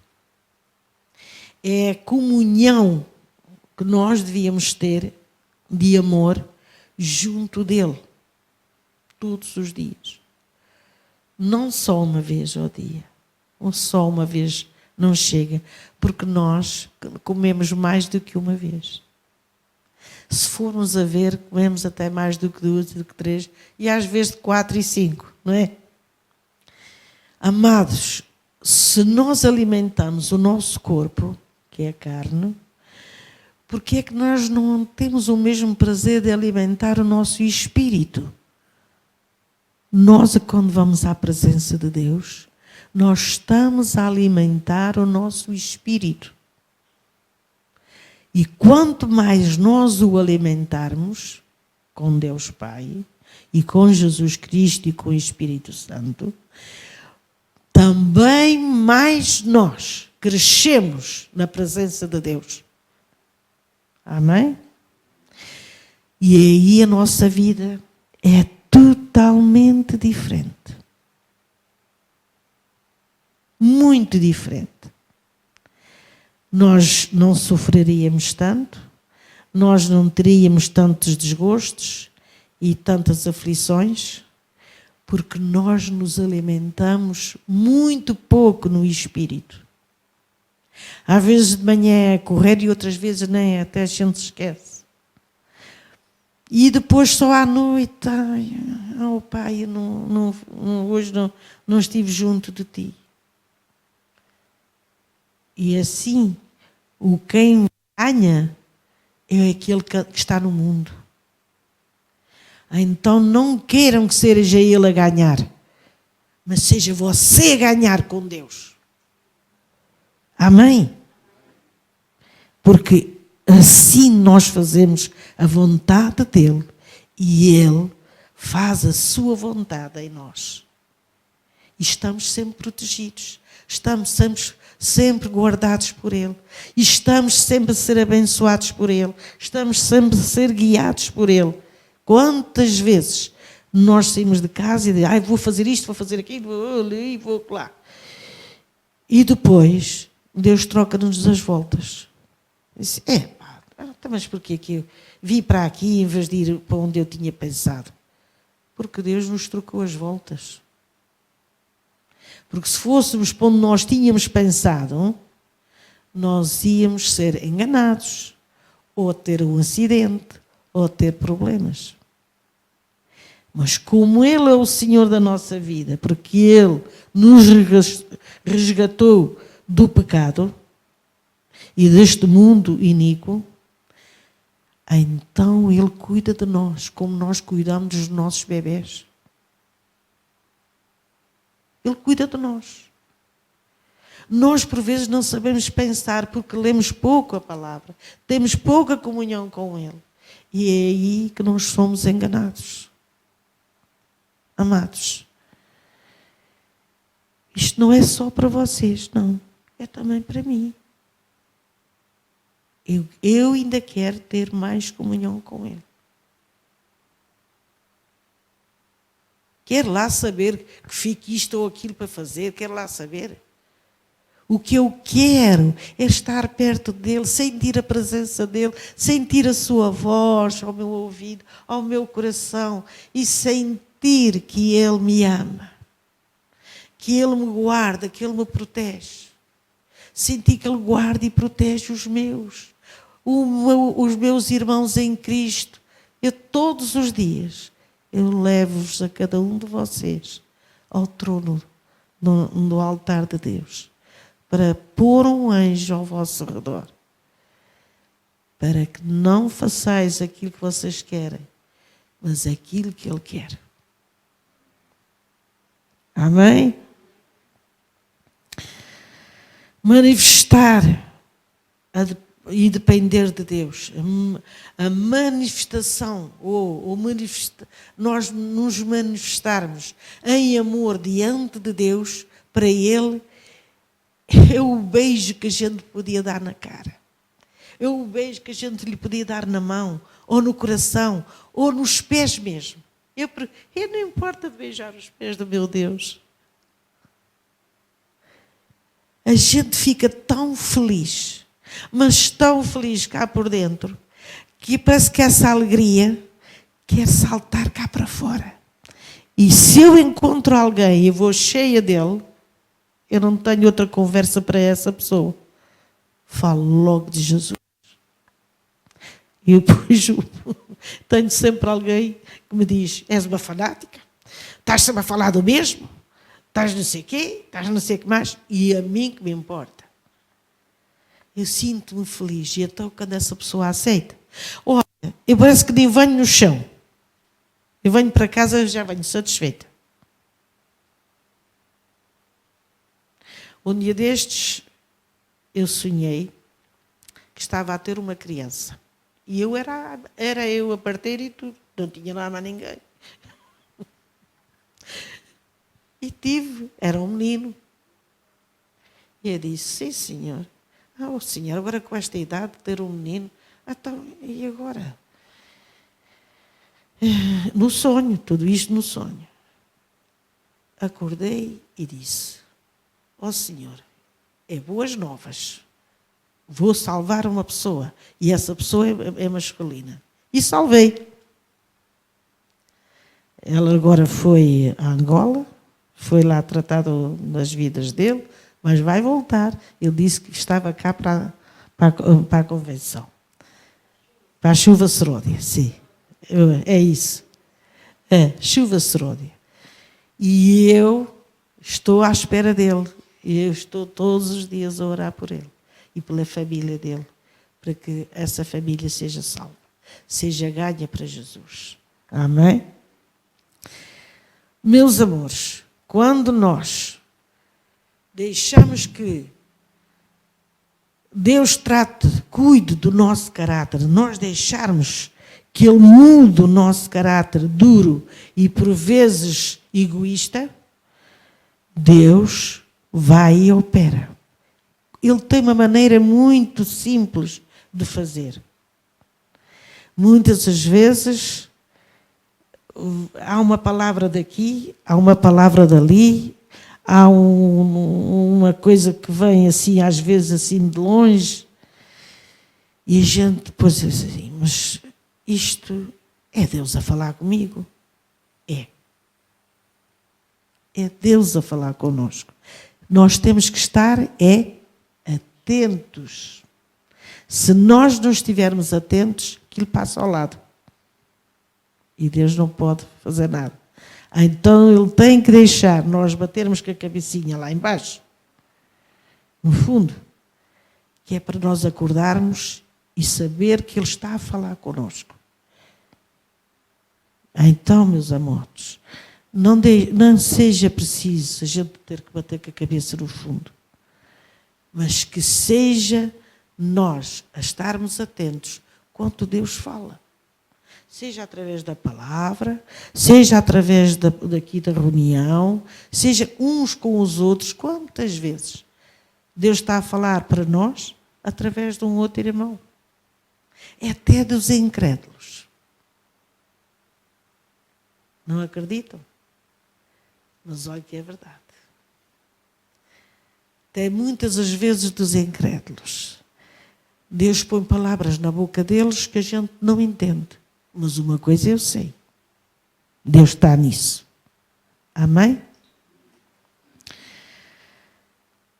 É a comunhão que nós devíamos ter de amor junto dele, todos os dias. Não só uma vez ao dia, ou só uma vez não chega, porque nós comemos mais do que uma vez. Se formos a ver, comemos até mais do que 2, do que 3, e às vezes de 4 e 5, não é? Amados, se nós alimentamos o nosso corpo, que é a carne, porque é que nós não temos o mesmo prazer de alimentar o nosso espírito? Nós, quando vamos à presença de Deus, nós estamos a alimentar o nosso espírito. E quanto mais nós o alimentarmos com Deus Pai, e com Jesus Cristo e com o Espírito Santo, também mais nós crescemos na presença de Deus. Amém? E aí a nossa vida é totalmente diferente. Muito diferente. Nós não sofreríamos tanto, nós não teríamos tantos desgostos e tantas aflições, porque nós nos alimentamos muito pouco no espírito. Às vezes de manhã é correr e outras vezes nem é, até a gente se esquece. E depois só à noite, pai, hoje não estive junto de ti. E assim, quem ganha é aquele que está no mundo. Então não queiram que seja ele a ganhar, mas seja você a ganhar com Deus. Amém? Porque assim nós fazemos a vontade dele e ele faz a sua vontade em nós. E estamos sempre protegidos, estamos sempre guardados por ele, e estamos sempre a ser abençoados por ele, estamos sempre a ser guiados por ele. Quantas vezes nós saímos de casa e dizemos, vou fazer isto, vou fazer aquilo, vou ali, vou lá. E depois Deus troca-nos as voltas. Disse, mas porquê que eu vim para aqui em vez de ir para onde eu tinha pensado? Porque Deus nos trocou as voltas. Porque se fôssemos para onde nós tínhamos pensado, nós íamos ser enganados, ou ter um acidente, ou ter problemas. Mas como Ele é o Senhor da nossa vida, porque Ele nos resgatou do pecado e deste mundo iníquo, então Ele cuida de nós, como nós cuidamos dos nossos bebés. Ele cuida de nós. Nós, por vezes, não sabemos pensar porque lemos pouco a palavra, temos pouca comunhão com Ele. E é aí que nós somos enganados. Amados, isto não é só para vocês, não. É também para mim. Eu ainda quero ter mais comunhão com Ele. Quero lá saber que fique isto ou aquilo para fazer, quero lá saber. O que eu quero é estar perto dEle, sentir a presença dEle, sentir a sua voz ao meu ouvido, ao meu coração e sentir que Ele me ama, que Ele me guarda, que Ele me protege. Sentir que Ele guarda e protege os meus irmãos em Cristo. Eu todos os dias, eu levo-vos a cada um de vocês ao trono, no altar de Deus, para pôr um anjo ao vosso redor, para que não façais aquilo que vocês querem, mas aquilo que Ele quer. Amém? Manifestar e depender de Deus. A manifestação, nós nos manifestarmos em amor diante de Deus, para Ele, é o beijo que a gente podia dar na cara. É o beijo que a gente lhe podia dar na mão, ou no coração, ou nos pés mesmo. Eu não importa de beijar os pés do meu Deus. A gente fica tão feliz, mas tão feliz cá por dentro, que parece que essa alegria quer saltar cá para fora. E se eu encontro alguém e vou cheia dele, eu não tenho outra conversa para essa pessoa. Falo logo de Jesus. E depois tenho sempre alguém que me diz: és uma fanática? Estás sempre a falar do mesmo? Estás não sei o quê? Estás não sei o que mais? E a mim que me importa. Eu sinto-me feliz. E então quando essa pessoa aceita, olha, eu parece que nem venho no chão. Eu venho para casa e já venho satisfeita. Um dia destes, eu sonhei que estava a ter uma criança. E eu era eu a parteira e tudo. Não tinha lá mais ninguém. E tive, era um menino. E eu disse: sim, senhor. Senhor, agora com esta idade, ter um menino. Então, e agora? No sonho, tudo isto no sonho. Acordei e disse: Senhor, é boas novas. Vou salvar uma pessoa. E essa pessoa é masculina. E salvei. Ela agora foi a Angola, foi lá tratar das vidas dele, mas vai voltar. Ele disse que estava cá para a convenção. Para a chuva seródia, sim. É isso. Chuva seródia. E eu estou à espera dele. E eu estou todos os dias a orar por ele e pela família dele, para que essa família seja salva, seja ganha para Jesus. Amém? Meus amores, quando nós deixamos que Deus cuide do nosso caráter, nós deixarmos que Ele mude o nosso caráter duro e por vezes egoísta, Deus vai e opera. Ele tem uma maneira muito simples de fazer. Muitas das vezes há uma palavra daqui, há uma palavra dali, há uma coisa que vem assim, às vezes assim de longe, e a gente depois diz assim: mas isto é Deus a falar comigo? É. É Deus a falar connosco. Nós temos que estar atentos. Se nós não estivermos atentos, aquilo passa ao lado. E Deus não pode fazer nada. Então Ele tem que deixar nós batermos com a cabecinha lá embaixo, no fundo, que é para nós acordarmos e saber que Ele está a falar connosco. Então, meus amores, não seja preciso a gente ter que bater com a cabeça no fundo, mas que seja nós a estarmos atentos quando Deus fala. Seja através da palavra, seja através daqui da reunião, seja uns com os outros. Quantas vezes Deus está a falar para nós através de um outro irmão? É até dos incrédulos. Não acreditam? Mas olha que é verdade. Até muitas as vezes dos incrédulos. Deus põe palavras na boca deles que a gente não entende. Mas uma coisa eu sei. Deus está nisso. Amém?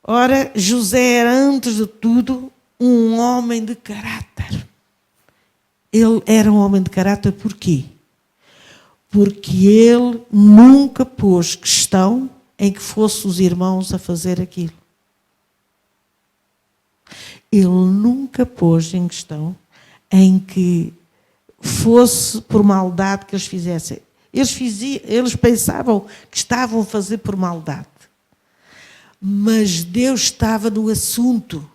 Ora, José era, antes de tudo, um homem de caráter. Ele era um homem de caráter por quê? Porque ele nunca pôs questão em que fossem os irmãos a fazer aquilo. Ele nunca pôs em questão em que fosse por maldade que eles fizessem. Eles pensavam que estavam a fazer por maldade. Mas Deus estava no assunto.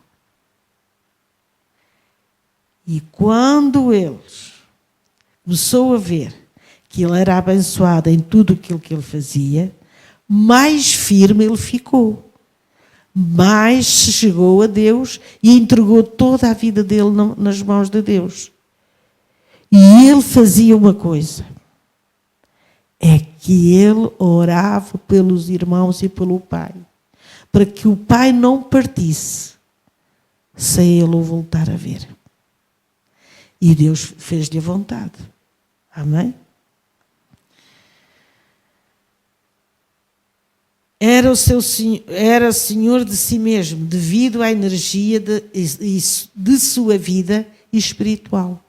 E quando eles começou a ver que ele era abençoado em tudo aquilo que ele fazia, mais firme ele ficou. Mais se chegou a Deus e entregou toda a vida dele nas mãos de Deus. E ele fazia uma coisa, é que ele orava pelos irmãos e pelo pai, para que o pai não partisse sem ele o voltar a ver. E Deus fez-lhe a vontade. Amém? Era senhor de si mesmo, devido à energia de sua vida espiritual.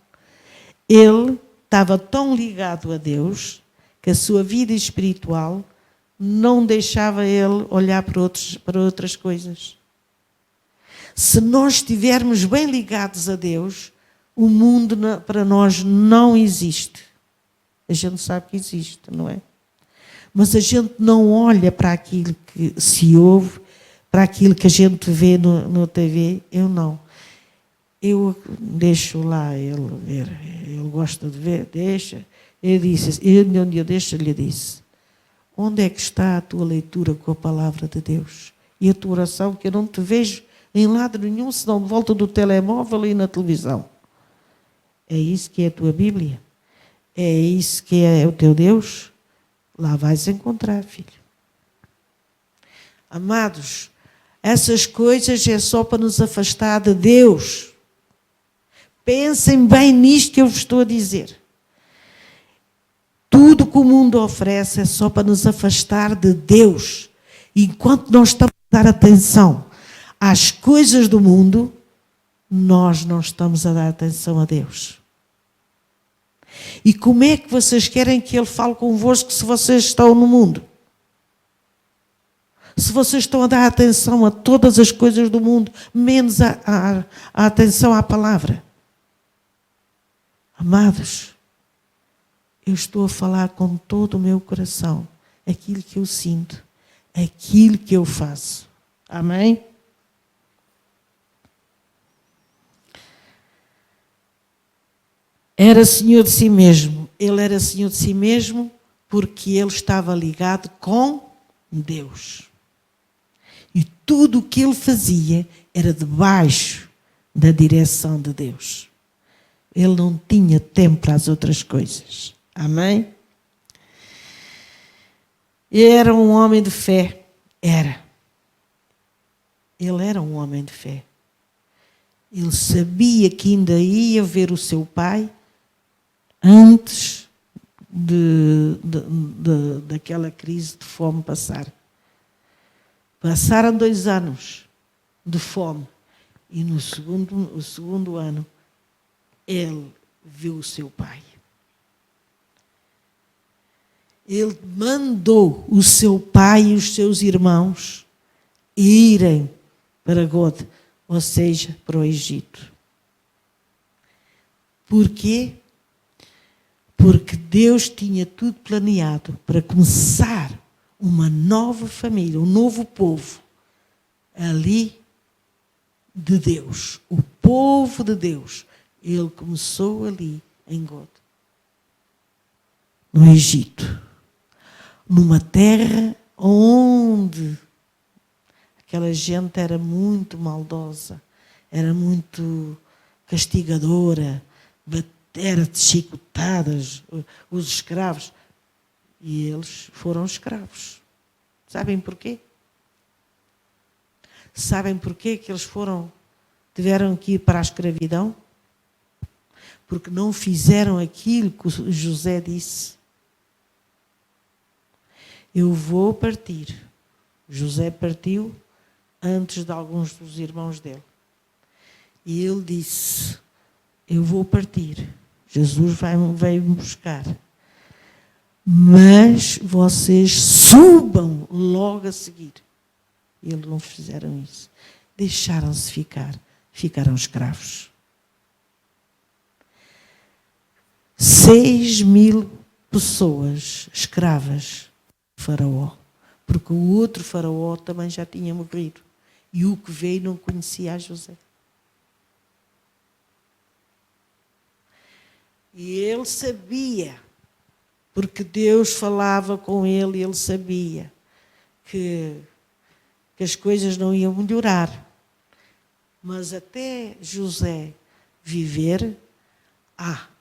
Ele estava tão ligado a Deus que a sua vida espiritual não deixava ele olhar para outras coisas. Se nós estivermos bem ligados a Deus, o mundo para nós não existe. A gente sabe que existe, não é? Mas a gente não olha para aquilo que se ouve, para aquilo que a gente vê no TV. Eu não. Eu deixo lá ele ver. Ele gosta de ver, deixa. Eu disse, onde eu deixo, lhe disse: onde é que está a tua leitura com a palavra de Deus? E a tua oração, que eu não te vejo em lado nenhum, senão de volta do telemóvel e na televisão. É isso que é a tua Bíblia? É isso que é o teu Deus? Lá vais encontrar, filho. Amados, essas coisas é só para nos afastar de Deus. Pensem bem nisto que eu vos estou a dizer. Tudo que o mundo oferece é só para nos afastar de Deus. Enquanto nós estamos a dar atenção às coisas do mundo, nós não estamos a dar atenção a Deus. E como é que vocês querem que Ele fale convosco se vocês estão no mundo? Se vocês estão a dar atenção a todas as coisas do mundo, menos a atenção à palavra. Amados, eu estou a falar com todo o meu coração aquilo que eu sinto, aquilo que eu faço. Amém? Era senhor de si mesmo. Ele era senhor de si mesmo porque ele estava ligado com Deus. E tudo o que ele fazia era debaixo da direção de Deus. Ele não tinha tempo para as outras coisas. Amém? Era um homem de fé. Era. Ele era um homem de fé. Ele sabia que ainda ia ver o seu pai antes daquela crise de fome passar. Passaram 2 anos de fome e no segundo ano ele viu o seu pai. Ele mandou o seu pai e os seus irmãos irem para God, ou seja, para o Egito. Por quê? Porque Deus tinha tudo planeado para começar uma nova família, um novo povo ali de Deus. O povo de Deus. Ele começou ali em God, no Egito. Numa terra onde aquela gente era muito maldosa, era muito castigadora, era chicotadas, os escravos. E eles foram escravos. Sabem porquê? Sabem porquê que eles tiveram que ir para a escravidão? Porque não fizeram aquilo que José disse. Eu vou partir. José partiu antes de alguns dos irmãos dele. E ele disse, eu vou partir. Jesus veio me buscar. Mas vocês subam logo a seguir. E eles não fizeram isso. Deixaram-se ficar. Ficaram escravos. 6.000 pessoas escravas de Faraó. Porque o outro Faraó também já tinha morrido. E o que veio não conhecia a José. E ele sabia, porque Deus falava com ele e ele sabia que as coisas não iam melhorar. Mas até José viver,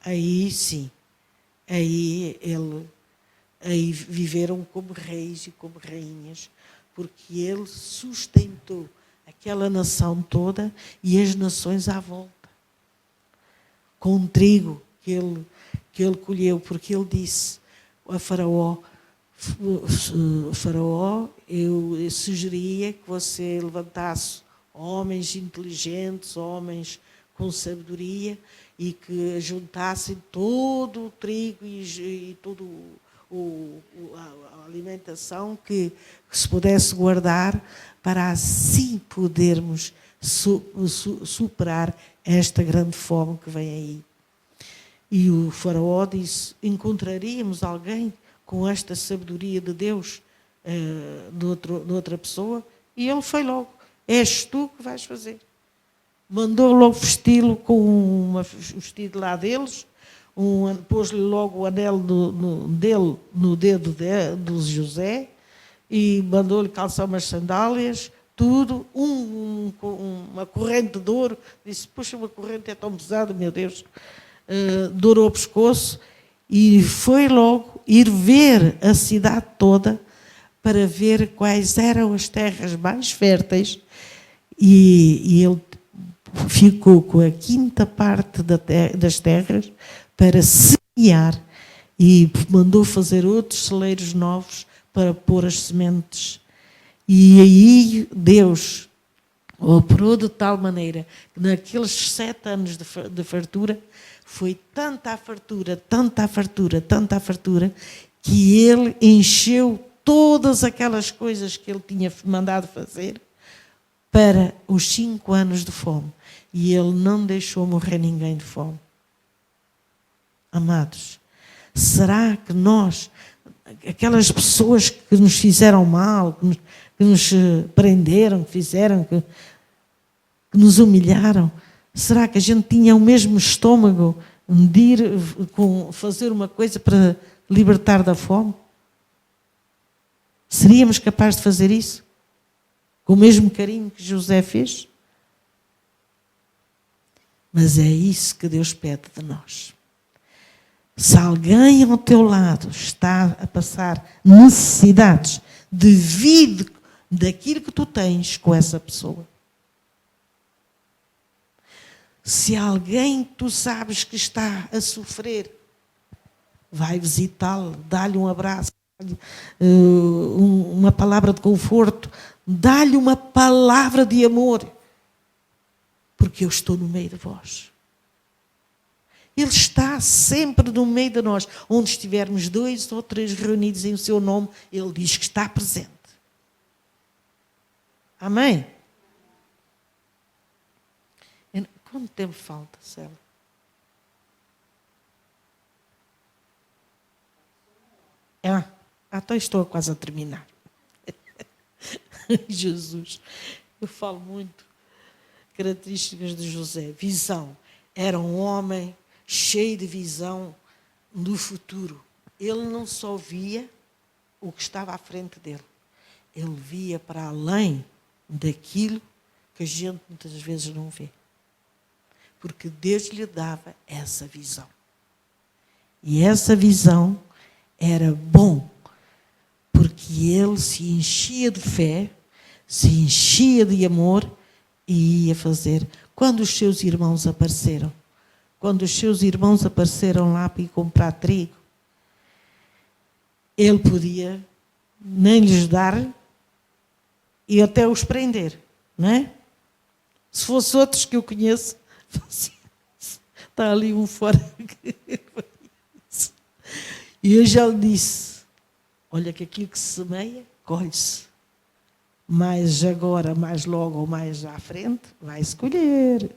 aí sim, aí viveram como reis e como rainhas, porque ele sustentou aquela nação toda e as nações à volta, com trigo que ele colheu, porque ele disse a Faraó, eu sugeria que você levantasse homens inteligentes, homens com sabedoria, e que juntassem todo o trigo e toda a alimentação que se pudesse guardar, para assim podermos superar esta grande fome que vem aí. E o Faraó disse, encontraríamos alguém com esta sabedoria de Deus de outra pessoa? E ele foi logo, és tu que vais fazer. Mandou logo vesti-lo com um vestido lá deles, pôs-lhe logo o anel dele no dedo do José e mandou-lhe calçar umas sandálias, tudo, uma corrente de ouro. Disse, puxa, uma corrente é tão pesada, meu Deus. Dourou o pescoço e foi logo ir ver a cidade toda para ver quais eram as terras mais férteis e ele ficou com a 5ª parte das terras para semear e mandou fazer outros celeiros novos para pôr as sementes. E aí Deus operou de tal maneira que naqueles 7 anos de fartura foi tanta a fartura, que ele encheu todas aquelas coisas que ele tinha mandado fazer para os 5 anos de fome. E ele não deixou morrer ninguém de fome. Amados, será que nós, aquelas pessoas que nos fizeram mal, que nos prenderam, que nos humilharam, será que a gente tinha o mesmo estômago de ir fazer uma coisa para libertar da fome? Seríamos capazes de fazer isso? Com o mesmo carinho que José fez? Mas é isso que Deus pede de nós. Se alguém ao teu lado está a passar necessidades, divide daquilo que tu tens com essa pessoa. Se alguém tu sabes que está a sofrer, vai visitá-lo, dá-lhe um abraço, dá-lhe uma palavra de conforto, dá-lhe uma palavra de amor, porque eu estou no meio de vós. Ele está sempre no meio de nós. Onde estivermos 2 ou 3 reunidos em seu nome, Ele diz que está presente. Amém? Quanto tempo falta, Célia? Então estou quase a terminar. Jesus, eu falo muito. Características de José. Visão. Era um homem cheio de visão do futuro. Ele não só via o que estava à frente dele. Ele via para além daquilo que a gente muitas vezes não vê. Porque Deus lhe dava essa visão. E essa visão era bom, porque ele se enchia de fé, se enchia de amor e ia fazer. Quando os seus irmãos apareceram, lá para ir comprar trigo, ele podia nem lhes dar e até os prender, não é? Se fosse outros que eu conheço, está ali um fora. E eu já lhe disse, olha que aquilo que se semeia, colhe-se. Mas agora, mais logo ou mais à frente, vai-se colher.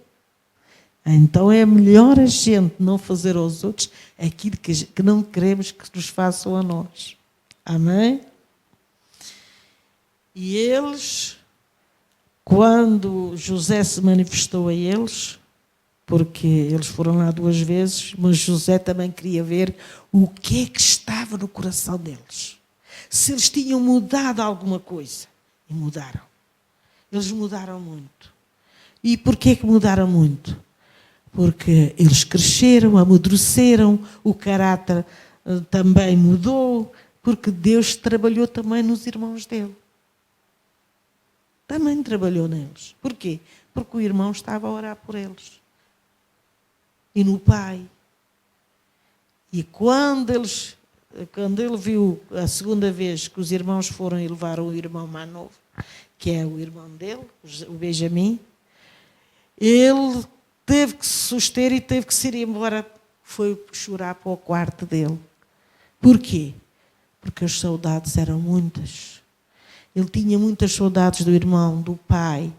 Então é melhor a gente não fazer aos outros aquilo que não queremos que nos façam a nós. Amém? E eles, quando José se manifestou a eles, porque eles foram lá 2 vezes, mas José também queria ver o que é que estava no coração deles. Se eles tinham mudado alguma coisa. E mudaram. Eles mudaram muito. E porquê que mudaram muito? Porque eles cresceram, amadureceram, o caráter também mudou, porque Deus trabalhou também nos irmãos dele. Também trabalhou neles. Porquê? Porque o irmão estava a orar por eles. E no pai. E quando ele viu a segunda vez que os irmãos foram e levaram o irmão mais novo, que é o irmão dele, o Benjamim, ele teve que se suster e teve que se ir embora. Foi chorar para o quarto dele. Porquê? Porque as saudades eram muitas. Ele tinha muitas saudades do irmão, do pai,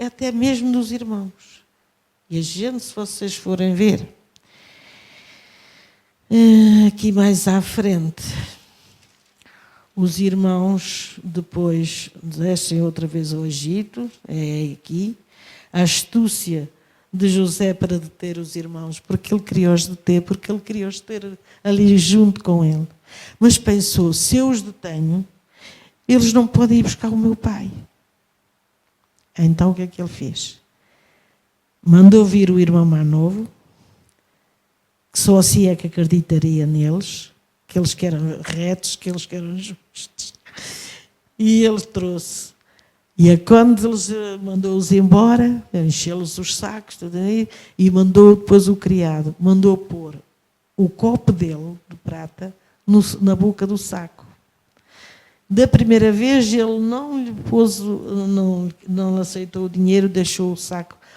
até mesmo dos irmãos. E a gente, se vocês forem ver, aqui mais à frente, os irmãos depois descem outra vez ao Egito, é aqui, a astúcia de José para deter os irmãos, porque ele queria os deter, porque ele queria os ter ali junto com ele. Mas pensou, se eu os detenho, eles não podem ir buscar o meu pai. Então o que é que ele fez? Mandou vir o irmão mais novo, que só assim é que acreditaria neles, que eles que eram retos, que eles que eram justos. E ele trouxe. E quando eles mandou-os embora, encheu-los os sacos, e mandou depois o criado, mandou pôr o copo dele, de prata, na boca do saco. Da primeira vez ele não lhe pôs, não aceitou o dinheiro, deixou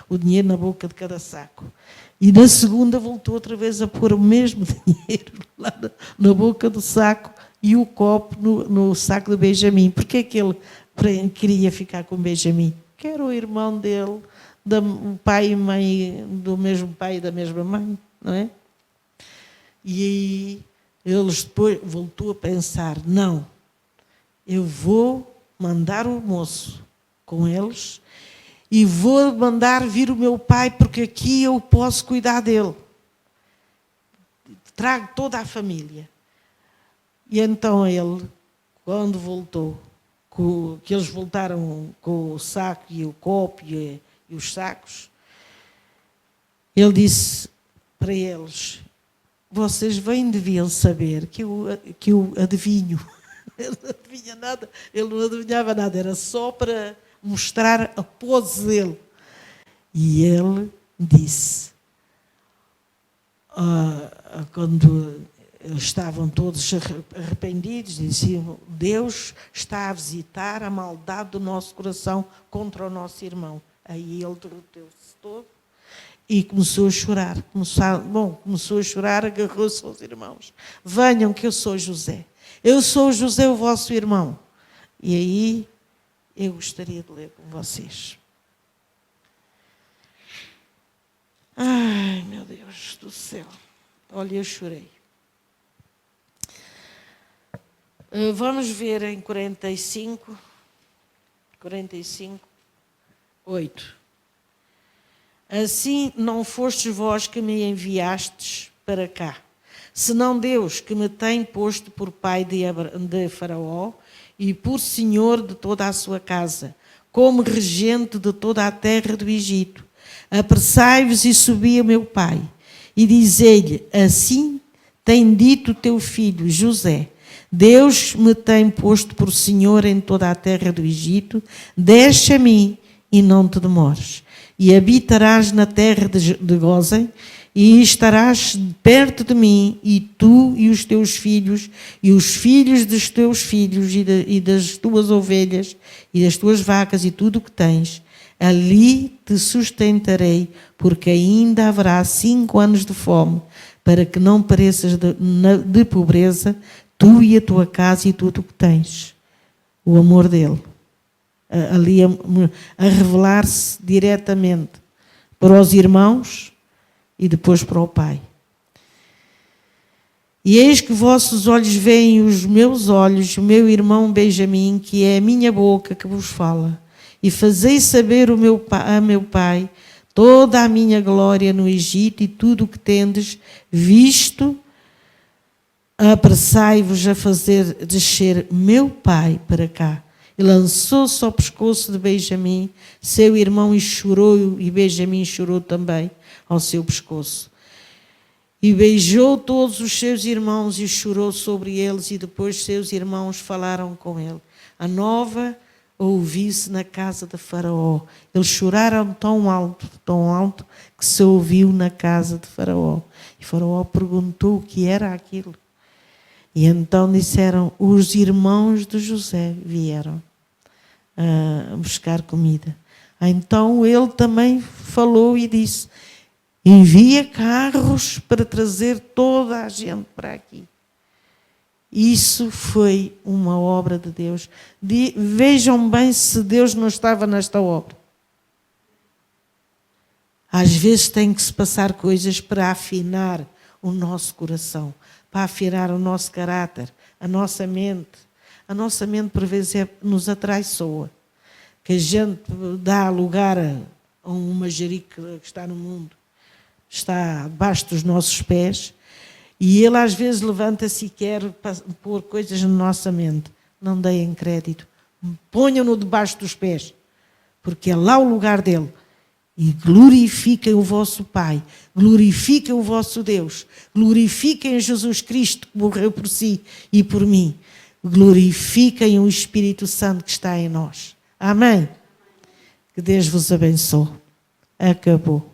o dinheiro na boca de cada saco. E na segunda voltou outra vez a pôr o mesmo dinheiro lá na boca do saco e o copo no saco de Benjamim. Porquê é que ele queria ficar com Benjamim? Que era o irmão dele, pai e mãe, do mesmo pai e da mesma mãe, não é? E aí eles depois voltou a pensar, não, eu vou mandar o moço com eles e vou mandar vir o meu pai, porque aqui eu posso cuidar dele. Trago toda a família. E então ele, quando voltou, que eles voltaram com o saco e o copo e os sacos, ele disse para eles, vocês bem deviam saber que eu adivinho. Ele não adivinha nada, ele não adivinhava nada, era só para mostrar a pose dele. E ele disse, quando estavam todos arrependidos e diziam: Deus está a visitar a maldade do nosso coração contra o nosso irmão. Aí ele derroteu-se todo e começou a chorar. Começou a chorar, agarrou-se aos irmãos. Venham que eu sou José. Eu sou José, o vosso irmão. E aí eu gostaria de ler com vocês. Ai, meu Deus do céu. Olha, eu chorei. Vamos ver em 45, 8. Assim não fostes vós que me enviastes para cá, senão Deus que me tem posto por pai de Faraó e por senhor de toda a sua casa, como regente de toda a terra do Egito. Apressai-vos e subi a meu pai, e dizei-lhe: assim tem dito teu filho José, Deus me tem posto por senhor em toda a terra do Egito, desce a mim e não te demores. E habitarás na terra de Gósen, e estarás perto de mim, e tu e os teus filhos, e os filhos dos teus filhos, e das tuas ovelhas, e das tuas vacas, e tudo o que tens. Ali te sustentarei, porque ainda haverá 5 anos de fome, para que não pareças de pobreza, tu e a tua casa e tudo o que tens. O amor dele. Ali a revelar-se diretamente para os irmãos e depois para o pai. E eis que vossos olhos veem os meus olhos, o meu irmão Benjamim, que é a minha boca que vos fala. E fazei saber a meu pai toda a minha glória no Egito e tudo o que tendes visto. Apressai-vos a fazer descer meu pai para cá. E lançou-se ao pescoço de Benjamim, seu irmão, e chorou, e Benjamim chorou também ao seu pescoço. E beijou todos os seus irmãos e chorou sobre eles, e depois seus irmãos falaram com ele. A nova ouviu-se na casa de Faraó. Eles choraram tão alto, que se ouviu na casa de Faraó. E Faraó perguntou o que era aquilo. E então disseram: os irmãos de José vieram a buscar comida. Então ele também falou e disse: envia carros para trazer toda a gente para aqui. Isso foi uma obra de Deus. Vejam bem se Deus não estava nesta obra. Às vezes tem que se passar coisas para afinar o nosso coração, para afinar o nosso caráter, a nossa mente. A nossa mente, por vezes, nos atraiçoa. Que a gente dá lugar a um majerico que está no mundo, está debaixo dos nossos pés, e ele às vezes levanta-se e quer pôr coisas na nossa mente. Não deem crédito. Ponham-no debaixo dos pés, porque é lá o lugar dele. E glorifiquem o vosso Pai, glorifiquem o vosso Deus, glorifiquem Jesus Cristo que morreu por si e por mim, glorifiquem o Espírito Santo que está em nós. Amém? Que Deus vos abençoe. Acabou.